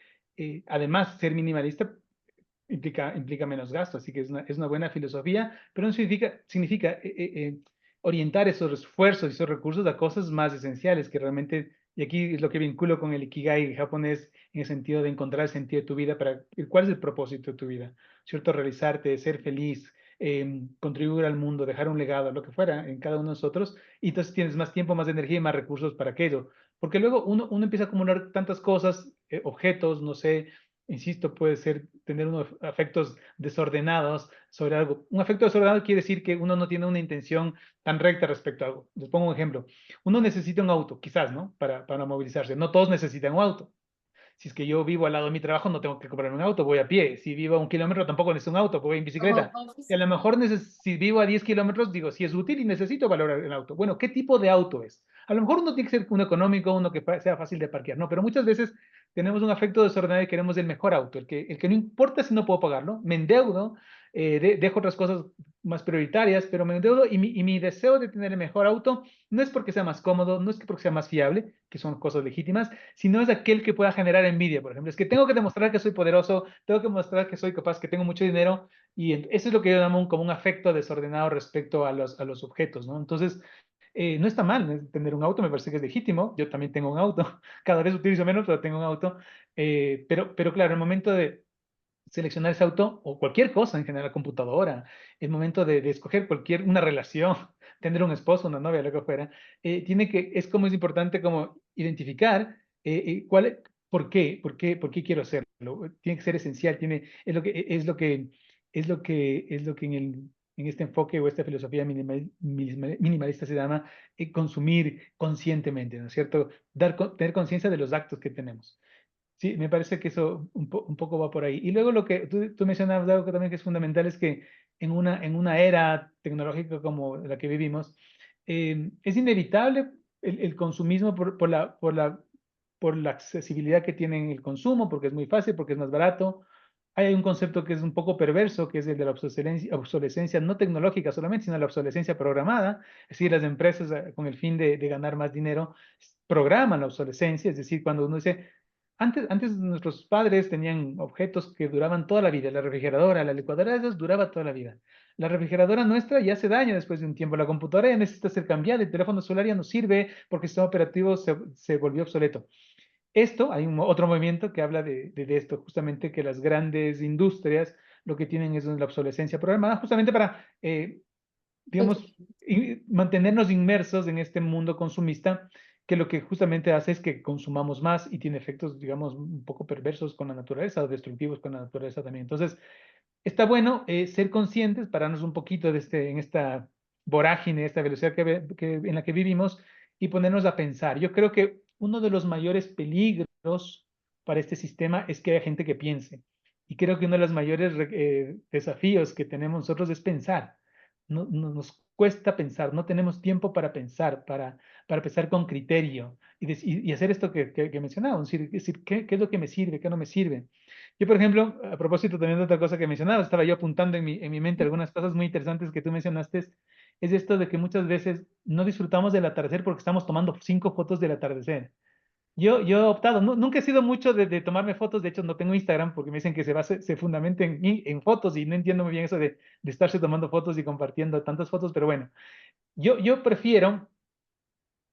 además ser minimalista implica menos gasto, así que es una buena filosofía, pero no significa orientar esos esfuerzos y esos recursos a cosas más esenciales que realmente, y aquí es lo que vinculo con el Ikigai japonés, en el sentido de encontrar el sentido de tu vida, cuál es el propósito de tu vida, ¿cierto? Realizarte, ser feliz, contribuir al mundo, dejar un legado, lo que fuera, en cada uno de nosotros, y entonces tienes más tiempo, más energía y más recursos para aquello. Porque luego uno empieza a acumular tantas cosas, objetos, no sé, insisto, puede ser tener unos afectos desordenados sobre algo. Un afecto desordenado quiere decir que uno no tiene una intención tan recta respecto a algo. Les pongo un ejemplo. Uno necesita un auto, quizás, ¿no? Para movilizarse. No todos necesitan un auto. Si es que yo vivo al lado de mi trabajo, no tengo que comprarme un auto, voy a pie. Si vivo a 1 kilómetro, tampoco necesito un auto, voy en
home
bicicleta. Y a
office,
lo mejor si vivo a 10 kilómetros, digo, si es útil y necesito valorar el auto. Bueno, ¿qué tipo de auto es? A lo mejor uno tiene que ser uno económico, uno que sea fácil de parquear, ¿no? Pero muchas veces tenemos un afecto desordenado y queremos el mejor auto, el que no importa si no puedo pagarlo, me endeudo, dejo otras cosas más prioritarias, pero me endeudo y mi deseo de tener el mejor auto no es porque sea más cómodo, no es porque sea más fiable, que son cosas legítimas, sino es aquel que pueda generar envidia, por ejemplo. Es que tengo que demostrar que soy poderoso, tengo que mostrar que soy capaz, que tengo mucho dinero, y eso es lo que yo llamo como un afecto desordenado respecto a los objetos, ¿no? Entonces, no está mal tener un auto, me parece que es legítimo, yo también tengo un auto, cada vez utilizo menos, pero tengo un auto, pero claro, el momento de seleccionar ese auto o cualquier cosa en general, computadora, el momento de escoger una relación, tener un esposo, una novia, lo que fuera, es como es importante como identificar por qué quiero hacerlo. Tiene que ser esencial, es lo que en este enfoque o esta filosofía minimalista se llama consumir conscientemente, ¿no es cierto? Tener conciencia de los actos que tenemos. Sí, me parece que eso un poco va por ahí. Y luego lo que tú mencionabas, algo que también que es fundamental, es que en una era tecnológica como la que vivimos, es inevitable el consumismo por la accesibilidad que tiene el consumo, porque es muy fácil, porque es más barato. Hay un concepto que es un poco perverso, que es el de la obsolescencia no tecnológica solamente, sino la obsolescencia programada. Es decir, las empresas con el fin de ganar más dinero programan la obsolescencia, es decir, cuando uno dice, antes nuestros padres tenían objetos que duraban toda la vida. La refrigeradora, la licuadora, esas duraba toda la vida. La refrigeradora nuestra ya se daña después de un tiempo. La computadora ya necesita ser cambiada. El teléfono celular ya no sirve porque el sistema operativo se volvió obsoleto. Hay otro movimiento que habla de esto, justamente que las grandes industrias lo que tienen es la obsolescencia programada, justamente para, digamos, mantenernos inmersos en este mundo consumista, que lo que justamente hace es que consumamos más y tiene efectos, digamos, un poco perversos con la naturaleza o destructivos con la naturaleza también. Entonces, está bueno ser conscientes, pararnos un poquito en esta vorágine, esta velocidad en la que vivimos, y ponernos a pensar. Yo creo que uno de los mayores peligros para este sistema es que haya gente que piense. Y creo que uno de los mayores desafíos que tenemos nosotros es pensar. Nos cuesta pensar, no tenemos tiempo para pensar, para pensar con criterio y hacer esto que mencionaba, decir ¿qué es lo que me sirve, qué no me sirve? Yo, por ejemplo, a propósito también de otra cosa que mencionaba, estaba yo apuntando en mi mente algunas cosas muy interesantes que tú mencionaste, es esto de que muchas veces no disfrutamos del atardecer porque estamos tomando 5 fotos del atardecer. Yo he optado, nunca he sido mucho de tomarme fotos, de hecho no tengo Instagram porque me dicen que se fundamenta en fotos y no entiendo muy bien eso de estarse tomando fotos y compartiendo tantas fotos, pero bueno, yo, yo prefiero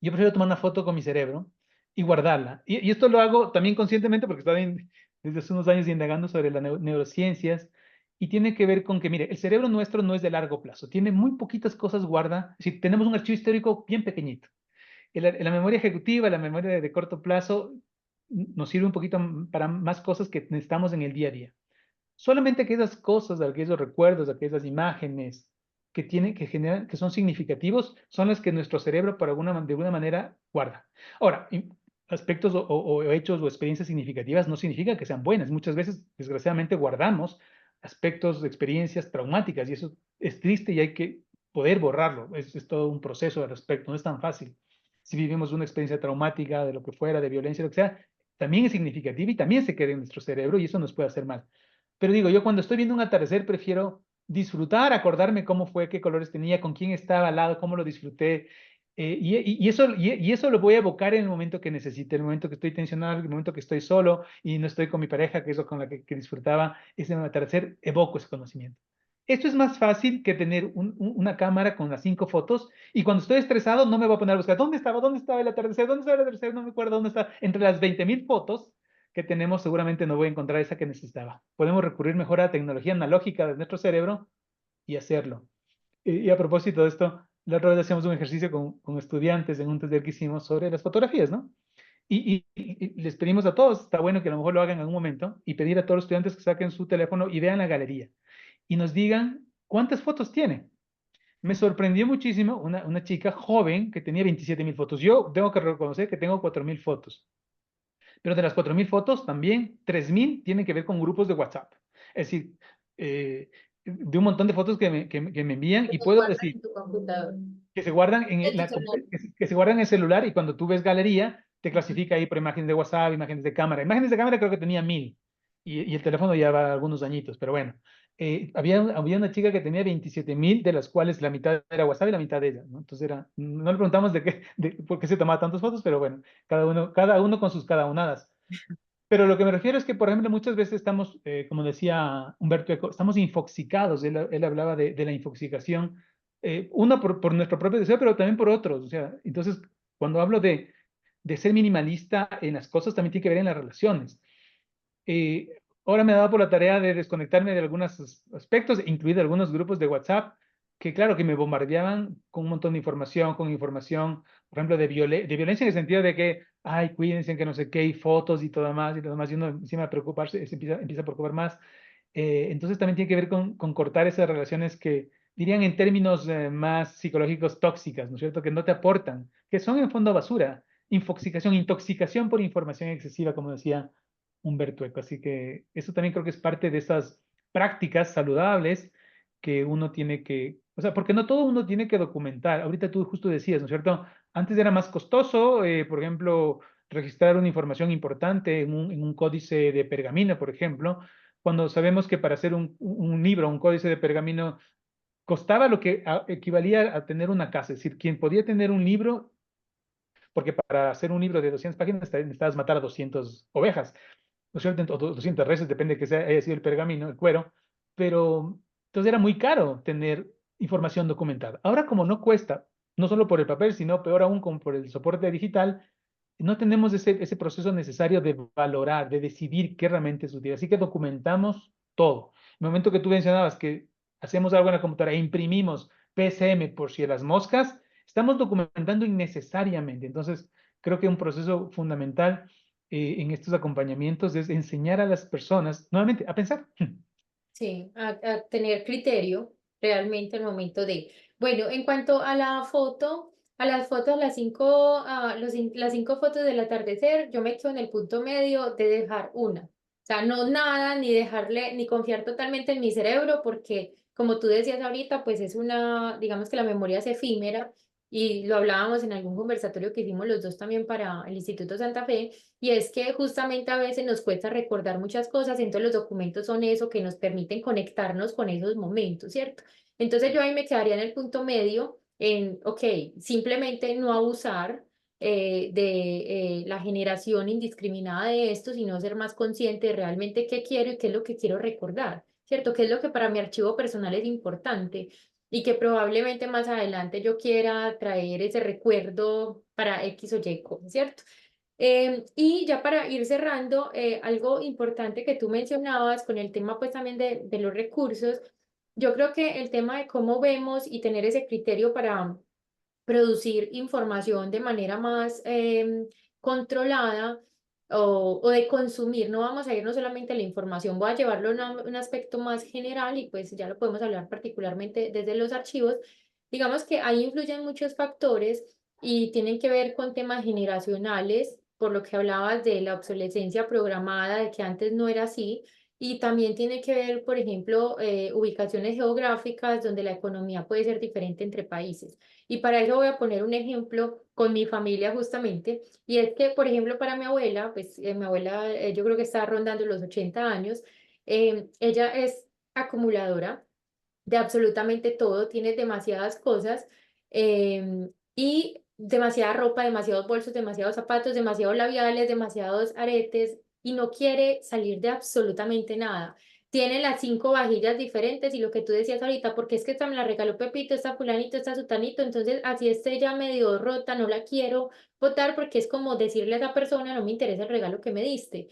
yo prefiero tomar una foto con mi cerebro y guardarla. Y esto lo hago también conscientemente porque está bien. desde hace unos años indagando sobre las neurociencias y tiene que ver con que, mire, el cerebro nuestro no es de largo plazo, tiene muy poquitas cosas guarda, si tenemos un archivo histórico bien pequeñito. La memoria ejecutiva, la memoria de corto plazo, nos sirve un poquito para más cosas que necesitamos en el día a día. Solamente aquellas cosas, aquellos recuerdos, aquellas imágenes que generan, que son significativos, son las que nuestro cerebro de alguna manera guarda. Ahora, aspectos o hechos o experiencias significativas no significa que sean buenas. Muchas veces, desgraciadamente, guardamos aspectos de experiencias traumáticas y eso es triste y hay que poder borrarlo. Es todo un proceso al respecto, no es tan fácil. Si vivimos una experiencia traumática de lo que fuera, de violencia, lo que sea, también es significativa y también se queda en nuestro cerebro y eso nos puede hacer mal. Pero digo, yo cuando estoy viendo un atardecer prefiero disfrutar, acordarme cómo fue, qué colores tenía, con quién estaba al lado, cómo lo disfruté. Y eso lo voy a evocar en el momento que necesite, en el momento que estoy tensionado, en el momento que estoy solo y no estoy con mi pareja, que es lo con la que disfrutaba ese atardecer, evoco ese conocimiento. Esto es más fácil que tener una cámara con las 5 fotos y cuando estoy estresado no me voy a poner a buscar dónde estaba, dónde estaba el atardecer, dónde estaba el atardecer, no me acuerdo dónde está. Entre las 20.000 fotos que tenemos, seguramente no voy a encontrar esa que necesitaba. Podemos recurrir mejor a la tecnología analógica de nuestro cerebro y hacerlo. Y a propósito de esto, la otra vez hacíamos un ejercicio con estudiantes en un taller que hicimos sobre las fotografías, ¿no? Y les pedimos a todos, está bueno que a lo mejor lo hagan en algún momento, y pedir a todos los estudiantes que saquen su teléfono y vean la galería y nos digan cuántas fotos tiene. Me sorprendió muchísimo una chica joven que tenía 27.000 fotos. Yo tengo que reconocer que tengo 4.000 fotos. Pero de las 4.000 fotos, también 3.000 tienen que ver con grupos de WhatsApp. Es decir, de un montón de fotos que me envían
Que
y
los
puedo
guardas
decir
en tu computador,
que se guardan en
en tu celular.
que se guardan en el celular y cuando tú ves galería, te clasifica ahí por imágenes de WhatsApp, imágenes de cámara. Imágenes de cámara creo que tenía 1.000 y el teléfono ya va algunos añitos, pero bueno. Había una chica que tenía 27.000, de las cuales la mitad era WhatsApp y la mitad de ella, ¿no? Entonces no le preguntamos por qué se tomaba tantas fotos, pero bueno, cada uno con sus cada unadas. Pero lo que me refiero es que, por ejemplo, muchas veces estamos, como decía Humberto Eco, estamos infoxicados. Él hablaba de la infoxicación, una por nuestro propio deseo, pero también por otros. O sea, entonces, cuando hablo de ser minimalista en las cosas, también tiene que ver en las relaciones. Ahora me ha dado por la tarea de desconectarme de algunos aspectos, incluido algunos grupos de WhatsApp, que claro, que me bombardeaban con un montón de información, por ejemplo, de violencia en el sentido de que, ay, cuídense, que no sé qué, y fotos y todo más, y uno encima de preocuparse, se empieza a preocupar más. Entonces también tiene que ver con cortar esas relaciones que dirían en términos más psicológicos tóxicas, ¿no es cierto? Que no te aportan, que son en fondo basura, intoxicación por información excesiva, como decía Humberto Eco. Así que eso también creo que es parte de esas prácticas saludables que uno tiene que, o sea, porque no todo uno tiene que documentar. Ahorita tú justo decías, ¿no es cierto? Antes era más costoso, por ejemplo, registrar una información importante en un códice de pergamino, por ejemplo, cuando sabemos que para hacer un libro, un códice de pergamino, costaba lo que equivalía a tener una casa. Es decir, quien podía tener un libro, porque para hacer un libro de 200 páginas necesitabas matar a 200 ovejas, ¿no es cierto? O 200 reses, depende de que haya sido el pergamino, el cuero, pero entonces era muy caro tener información documentada. Ahora, como no cuesta, no solo por el papel, sino peor aún como por el soporte digital, no tenemos ese proceso necesario de valorar, de decidir qué realmente es útil. Así que documentamos todo. En el momento que tú mencionabas que hacemos algo en la computadora e imprimimos PSM por si las moscas, estamos documentando innecesariamente. Entonces, creo que un proceso fundamental en estos acompañamientos es enseñar a las personas, nuevamente, a pensar.
Sí, a tener criterio realmente al momento de. Bueno, en cuanto a la foto, a las fotos, las 5 fotos del atardecer, yo me quedo en el punto medio de dejar una. O sea, no nada, ni dejarle, ni confiar totalmente en mi cerebro, porque como tú decías ahorita, pues digamos que la memoria es efímera, y lo hablábamos en algún conversatorio que hicimos los dos también para el Instituto Santa Fe. Y es que justamente a veces nos cuesta recordar muchas cosas, entonces los documentos son eso que nos permiten conectarnos con esos momentos, ¿cierto? Entonces yo ahí me quedaría en el punto medio, ok, simplemente no abusar de la generación indiscriminada de esto, sino ser más consciente de realmente qué quiero y qué es lo que quiero recordar, ¿cierto? ¿Qué es lo que para mi archivo personal es importante? Y que probablemente más adelante yo quiera traer ese recuerdo para X o Y, ¿cierto? Y ya para ir cerrando, algo importante que tú mencionabas con el tema pues también de los recursos, yo creo que el tema de cómo vemos y tener ese criterio para producir información de manera más controlada o de consumir. No vamos a irnos solamente a la información, voy a llevarlo a un aspecto más general y pues ya lo podemos hablar particularmente desde los archivos. Digamos que ahí influyen muchos factores y tienen que ver con temas generacionales, por lo que hablabas de la obsolescencia programada, de que antes no era así. Y también tiene que ver, por ejemplo, ubicaciones geográficas donde la economía puede ser diferente entre países. Y para eso voy a poner un ejemplo con mi familia justamente, y es que, por ejemplo, para mi abuela, pues mi abuela yo creo que está rondando los 80 años, ella es acumuladora de absolutamente todo, tiene demasiadas cosas y demasiada ropa, demasiados bolsos, demasiados zapatos, demasiados labiales, demasiados aretes y no quiere salir de absolutamente nada. Tiene las 5 vajillas diferentes y lo que tú decías ahorita, porque es que esta me la regaló Pepito, esta fulanito, esta sutanito, entonces así esté ya medio rota, no la quiero botar porque es como decirle a esa persona, no me interesa el regalo que me diste.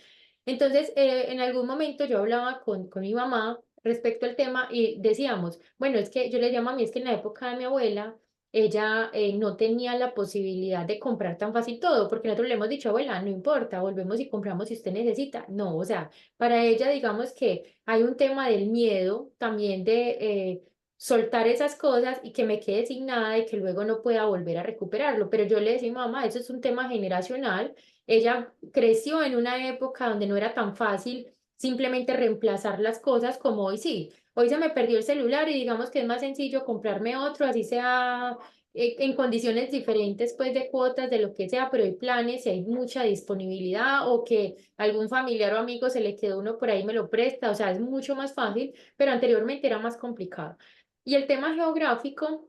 Entonces, en algún momento yo hablaba con mi mamá respecto al tema y decíamos, bueno, es que yo le llamo a mí, es que en la época de mi abuela, ella no tenía la posibilidad de comprar tan fácil todo, porque nosotros le hemos dicho, abuela, no importa, volvemos y compramos si usted necesita. No, o sea, para ella, digamos que hay un tema del miedo también de soltar esas cosas y que me quede sin nada y que luego no pueda volver a recuperarlo. Pero yo le decía, mamá, eso es un tema generacional. Ella creció en una época donde no era tan fácil simplemente reemplazar las cosas como hoy sí. Hoy se me perdió el celular y digamos que es más sencillo comprarme otro, así sea en condiciones diferentes, pues de cuotas, de lo que sea, pero hay planes y hay mucha disponibilidad o que algún familiar o amigo se le quedó uno por ahí me lo presta, o sea, es mucho más fácil, pero anteriormente era más complicado. Y el tema geográfico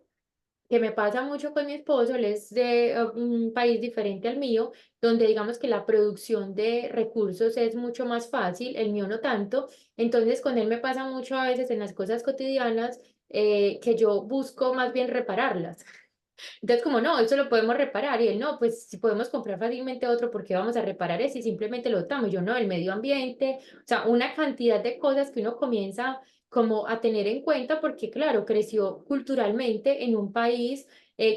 que me pasa mucho con mi esposo, él es de un país diferente al mío, donde digamos que la producción de recursos es mucho más fácil, el mío no tanto. Entonces, con él me pasa mucho a veces en las cosas cotidianas que yo busco más bien repararlas. Entonces, como no, eso lo podemos reparar. Y él, no, pues si podemos comprar fácilmente otro, ¿por qué vamos a reparar ese? Y simplemente lo botamos. Y yo, no, el medio ambiente, o sea, una cantidad de cosas que uno comienza como a tener en cuenta, porque claro, creció culturalmente en un país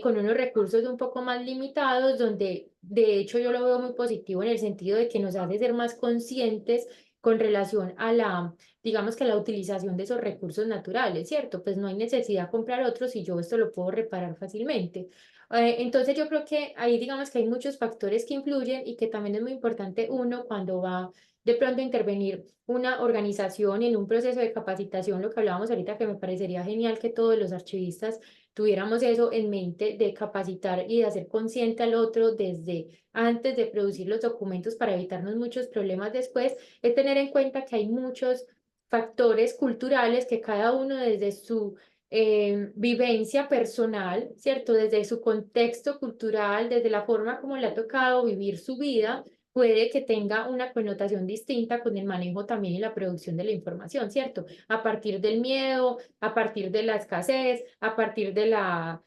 con unos recursos un poco más limitados, donde de hecho yo lo veo muy positivo en el sentido de que nos hace ser más conscientes con relación a la, digamos que la utilización de esos recursos naturales, ¿cierto? Pues no hay necesidad de comprar otros si yo esto lo puedo reparar fácilmente. Entonces yo creo que ahí digamos que hay muchos factores que influyen y que también es muy importante uno cuando va de pronto a intervenir una organización y en un proceso de capacitación, lo que hablábamos ahorita, que me parecería genial que todos los archivistas tuviéramos eso en mente de capacitar y de hacer consciente al otro desde antes de producir los documentos para evitarnos muchos problemas después, es tener en cuenta que hay muchos factores culturales que cada uno desde su vivencia personal, ¿cierto? Desde su contexto cultural, desde la forma como le ha tocado vivir su vida, puede que tenga una connotación distinta con el manejo también y la producción de la información, ¿cierto? A partir del miedo, a partir de la escasez, a partir de la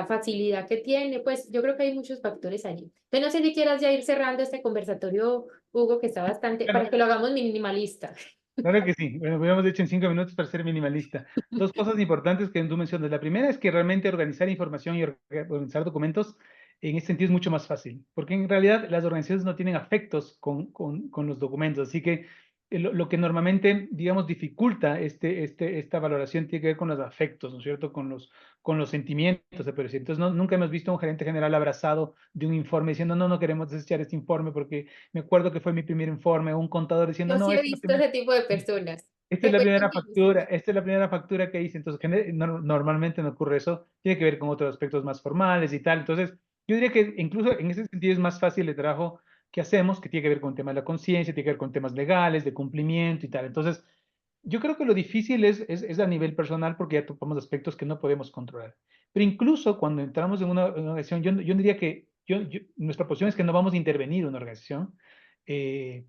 facilidad que tiene, pues yo creo que hay muchos factores allí. Entonces, no sé si quieras ya ir cerrando este conversatorio, Hugo, que está bastante, para que lo hagamos minimalista.
Claro que sí. Bueno, hubiéramos hecho en 5 minutos para ser minimalista. Dos cosas importantes que tú mencionas. La primera es que realmente organizar información y organizar documentos en este sentido es mucho más fácil, porque en realidad las organizaciones no tienen afectos con los documentos, así que lo que normalmente, digamos, dificulta esta valoración tiene que ver con los afectos, ¿no es cierto? Con los sentimientos, se puede decir. Entonces, nunca hemos visto a un gerente general abrazado de un informe diciendo, no, no queremos desechar este informe porque me acuerdo que fue mi primer informe, o un contador diciendo,
Yo
no,
sí he
esta es la
visto
primera.
ese tipo de personas
Esta es
que
la
cuentan
primera
que
factura, esta es la primera factura que hice. Entonces, normalmente no ocurre eso. Tiene que ver con otros aspectos más formales y tal. Entonces, yo diría que incluso en ese sentido es más fácil el trabajo que hacemos, que tiene que ver con el tema de la conciencia, tiene que ver con temas legales, de cumplimiento y tal. Entonces, yo creo que lo difícil es a nivel personal porque ya topamos aspectos que no podemos controlar. Pero incluso cuando entramos en una organización, yo diría que nuestra posición es que no vamos a intervenir en una organización. eh,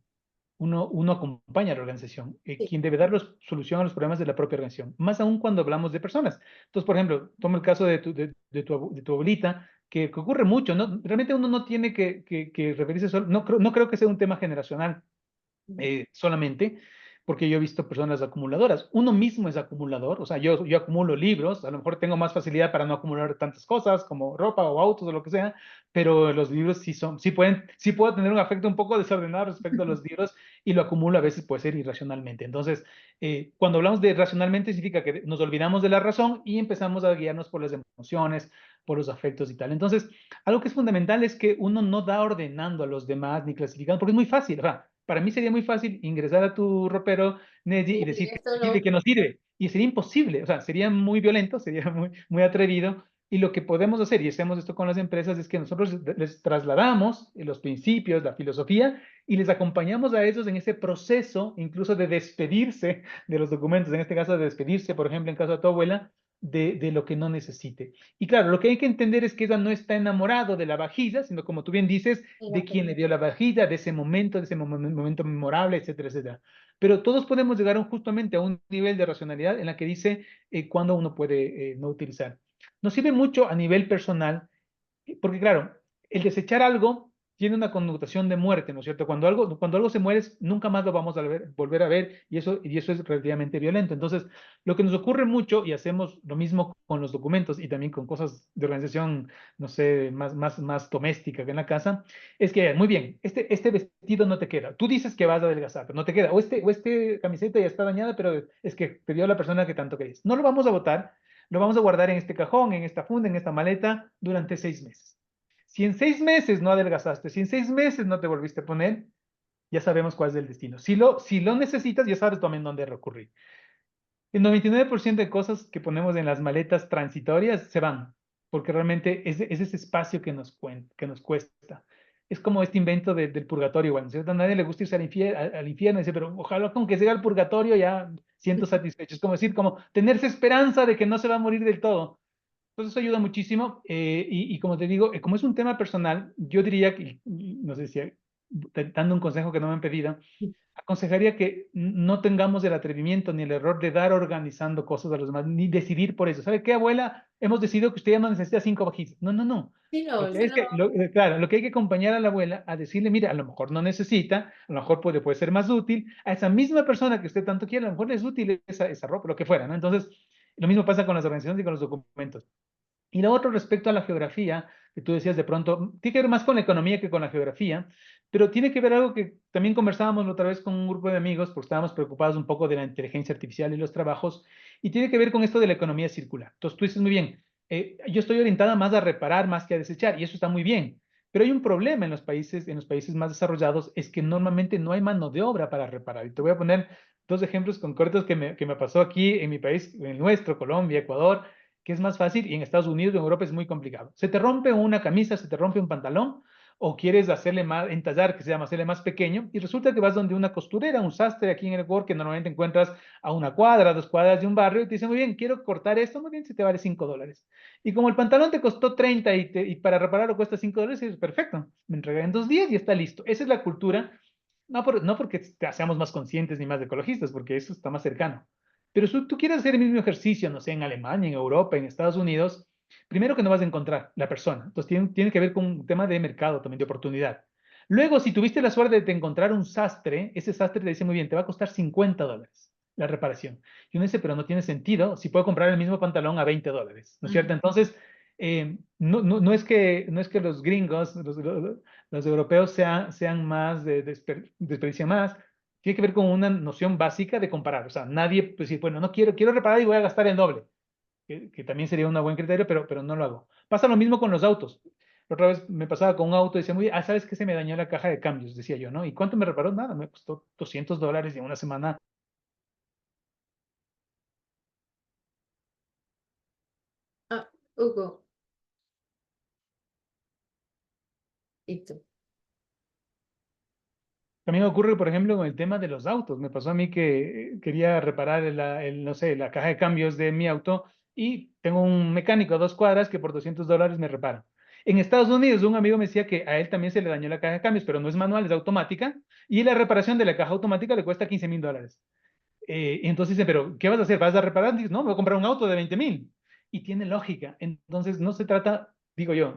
uno acompaña a la organización,
sí,
quien debe dar solución a los problemas de la propia organización, más aún cuando hablamos de personas. Entonces, por ejemplo, toma el caso de tu abuelita, que ocurre mucho, ¿no? Realmente uno no tiene que referirse solo, no creo que sea un tema generacional solamente, porque yo he visto personas acumuladoras. Uno mismo es acumulador, o sea, yo acumulo libros, a lo mejor tengo más facilidad para no acumular tantas cosas como ropa o autos o lo que sea, pero los libros sí puedo tener un afecto un poco desordenado respecto a los libros y lo acumulo a veces puede ser irracionalmente. Entonces, cuando hablamos de racionalmente significa que nos olvidamos de la razón y empezamos a guiarnos por las emociones, por los afectos y tal. Entonces, algo que es fundamental es que uno no da ordenando a los demás ni clasificando, porque es muy fácil. O sea, para mí sería muy fácil ingresar a tu ropero, Neji, y decir
Esto
que sirve y
no.
que no sirve. Y sería imposible, o sea, sería muy violento, sería muy atrevido. Y lo que podemos hacer, y hacemos esto con las empresas, es que nosotros les trasladamos los principios, la filosofía, y les acompañamos a ellos en ese proceso, incluso de despedirse de los documentos, en este caso de despedirse, por ejemplo, en caso de tu abuela, de lo que no necesite. Y claro, lo que hay que entender es que ella no está enamorado de la vajilla, sino como tú bien dices, de quien le dio la vajilla, de ese momento, momento memorable, etcétera, etcétera. Pero todos podemos llegar justamente a un nivel de racionalidad en la que dice cuándo uno puede no utilizar. Nos sirve mucho a nivel personal porque claro, el desechar algo tiene una connotación de muerte, ¿no es cierto? Cuando algo se muere, nunca más lo vamos a volver a ver y eso es relativamente violento. Entonces, lo que nos ocurre mucho, y hacemos lo mismo con los documentos y también con cosas de organización, no sé, más doméstica que en la casa, es que, muy bien, este vestido no te queda. Tú dices que vas a adelgazar, pero no te queda. O este camiseta ya está dañada, pero es que te dio la persona que tanto querías. No lo vamos a botar, lo vamos a guardar en este cajón, en esta funda, en esta maleta durante 6 meses. Si en 6 meses no adelgazaste, si en 6 meses no te volviste a poner, ya sabemos cuál es el destino. Si lo necesitas, ya sabes también dónde recurrir. El 99% de cosas que ponemos en las maletas transitorias se van, porque realmente es ese espacio que nos cuesta. Es como este invento del purgatorio, igual, ¿no es cierto? A nadie le gusta irse al infierno, dice, pero ojalá con que llegue al purgatorio ya siento satisfecho. Es como decir, como tenerse esperanza de que no se va a morir del todo. Entonces eso ayuda muchísimo y como te digo, como es un tema personal, yo diría que, no sé si dando un consejo que no me han pedido, aconsejaría que no tengamos el atrevimiento ni el error de dar organizando cosas a los demás, ni decidir por eso. ¿Sabe qué, abuela? Hemos decidido que usted ya no necesita 5 vajillas. No, no, no.
Sí, no,
Lo que
eso
hay es
no.
que, claro, lo que hay que acompañar a la abuela a decirle, mira, a lo mejor no necesita, a lo mejor puede ser más útil, a esa misma persona que usted tanto quiere, a lo mejor le es útil esa ropa, lo que fuera, ¿no? Entonces, lo mismo pasa con las organizaciones y con los documentos. Y lo otro respecto a la geografía, que tú decías de pronto, tiene que ver más con la economía que con la geografía, pero tiene que ver algo que también conversábamos la otra vez con un grupo de amigos, porque estábamos preocupados un poco de la inteligencia artificial y los trabajos, y tiene que ver con esto de la economía circular. Entonces tú dices muy bien, yo estoy orientada más a reparar más que a desechar, y eso está muy bien, pero hay un problema en los países más desarrollados, es que normalmente no hay mano de obra para reparar. Y te voy a poner dos ejemplos concretos que me pasó aquí en mi país, en el nuestro, Colombia, Ecuador, que es más fácil y en Estados Unidos o en Europa es muy complicado. Se te rompe una camisa, se te rompe un pantalón o quieres hacerle más, entallar, que se llama hacerle más pequeño, y resulta que vas donde una costurera, un sastre aquí en el Ecuador, que normalmente encuentras a una cuadra, 2 cuadras de un barrio, y te dice, muy bien, quiero cortar esto, muy bien, si te vale $5. Y como el pantalón te costó 30 y para repararlo cuesta $5, es perfecto, me entrega en 2 días y está listo. Esa es la cultura, no porque seamos más conscientes ni más ecologistas, porque eso está más cercano. Pero si tú quieres hacer el mismo ejercicio, no sé, en Alemania, en Europa, en Estados Unidos, primero que no vas a encontrar la persona. Entonces tiene que ver con un tema de mercado, también de oportunidad. Luego, si tuviste la suerte de encontrar un sastre, ese sastre te dice muy bien, te va a costar $50 la reparación. Y uno dice, pero no tiene sentido si puedo comprar el mismo pantalón a $20, ¿no es cierto? Entonces, no es que los gringos, los europeos sean más, desperdician más, tiene que ver con una noción básica de comparar. O sea, nadie pues, dice, bueno, no quiero reparar y voy a gastar el doble, que también sería un buen criterio, pero no lo hago. Pasa lo mismo con los autos. La otra vez me pasaba con un auto y decía, muy, ¿sabes qué? Se me dañó la caja de cambios, decía yo, ¿no? ¿Y cuánto me reparó? Nada, me costó $200 y en una semana.
Ah, Hugo, ¿y tú?
También ocurre, por ejemplo, con el tema de los autos. Me pasó a mí que quería reparar no sé, la caja de cambios de mi auto y tengo un mecánico a 2 cuadras que por $200 me repara. En Estados Unidos, un amigo me decía que a él también se le dañó la caja de cambios, pero no es manual, es automática, y la reparación de la caja automática le cuesta $15,000. Y entonces dice, pero ¿qué vas a hacer? ¿Vas a reparar? Dices, no, me voy a comprar un auto de 20,000. Y tiene lógica. Entonces, no se trata digo yo,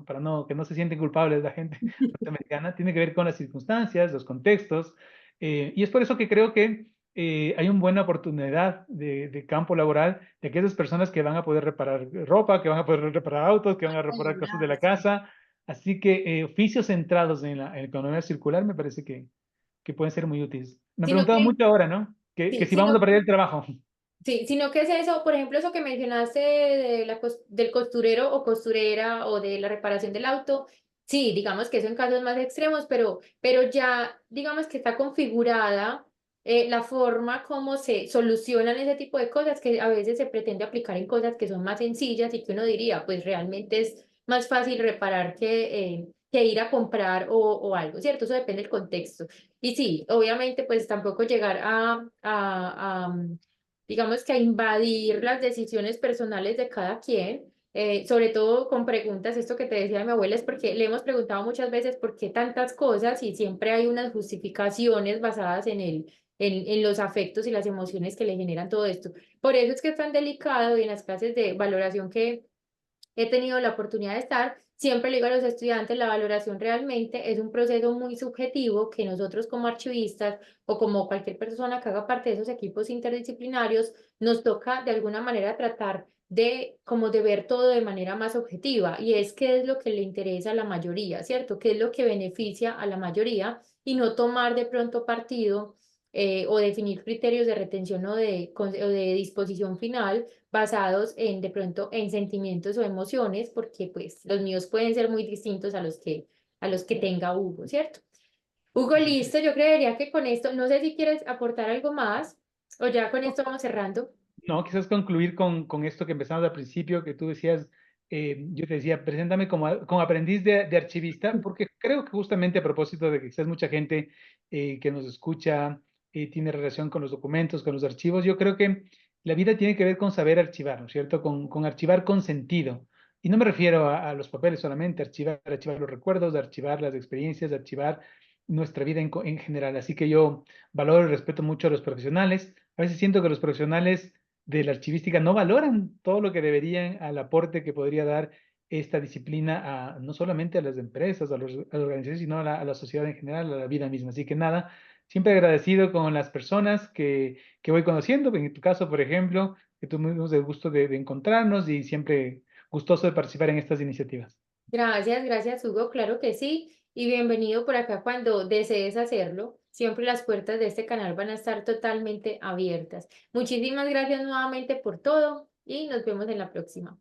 para que no se sienten culpables la gente norteamericana, tiene que ver con las circunstancias, los contextos, y es por eso que creo que hay una buena oportunidad de campo laboral de aquellas personas que van a poder reparar ropa, que van a poder reparar autos, que van a reparar cosas de la
Configurarse.
casa, así que oficios centrados en la economía circular me parece que pueden ser muy útiles. Me han
Sino
preguntado
que,
mucho ahora, ¿no? Que
sí,
si vamos a perder el trabajo.
sí, sino que es eso, por ejemplo, eso que mencionaste de del costurero o costurera o de la reparación del auto, sí, digamos que eso en casos más extremos, pero ya digamos que está configurada la forma como se solucionan ese tipo de cosas que a veces se pretende aplicar en cosas que son más sencillas y que uno diría, pues realmente es más fácil reparar que ir a comprar o algo, ¿cierto? Eso depende del contexto. Y sí, obviamente, pues tampoco llegar digamos que a invadir las decisiones personales de cada quien, sobre todo con preguntas, esto que te decía mi abuela, es porque le hemos preguntado muchas veces por qué tantas cosas y siempre hay unas justificaciones basadas en los afectos y las emociones que le generan todo esto. Por eso es que es tan delicado y en las clases de valoración que he tenido la oportunidad de estar, siempre le digo a los estudiantes, la valoración realmente es un proceso muy subjetivo que nosotros como archivistas o como cualquier persona que haga parte de esos equipos interdisciplinarios, nos toca de alguna manera tratar de como de ver todo de manera más objetiva y es qué es lo que le interesa a la mayoría, ¿cierto? ¿Qué es lo que beneficia a la mayoría? Y no tomar de pronto partido o definir criterios de retención o de disposición final basados en de pronto en sentimientos o emociones, porque pues los míos pueden ser muy distintos a los que tenga Hugo, ¿cierto? Hugo, listo, yo creería que con esto, no sé si quieres aportar algo más o ya con esto vamos cerrando.
No, quizás concluir con esto que empezamos al principio, que tú decías, yo te decía, preséntame como aprendiz de archivista, porque creo que justamente a propósito de que quizás mucha gente que nos escucha tiene relación con los documentos, con los archivos, yo creo que la vida tiene que ver con saber archivar, ¿no es cierto? Con archivar con sentido. Y no me refiero a los papeles solamente, archivar los recuerdos, archivar las experiencias, archivar nuestra vida en general. Así que yo valoro y respeto mucho a los profesionales. A veces siento que los profesionales de la archivística no valoran todo lo que deberían al aporte que podría dar esta disciplina no solamente a las empresas, a las organizaciones, sino a la sociedad en general, a la vida misma. Así que nada, siempre agradecido con las personas que voy conociendo, en tu caso, por ejemplo, que tuvimos el gusto de encontrarnos y siempre gustoso de participar en estas iniciativas.
Gracias, gracias Hugo, claro que sí, y bienvenido por acá cuando desees hacerlo. Siempre las puertas de este canal van a estar totalmente abiertas. Muchísimas gracias nuevamente por todo y nos vemos en la próxima.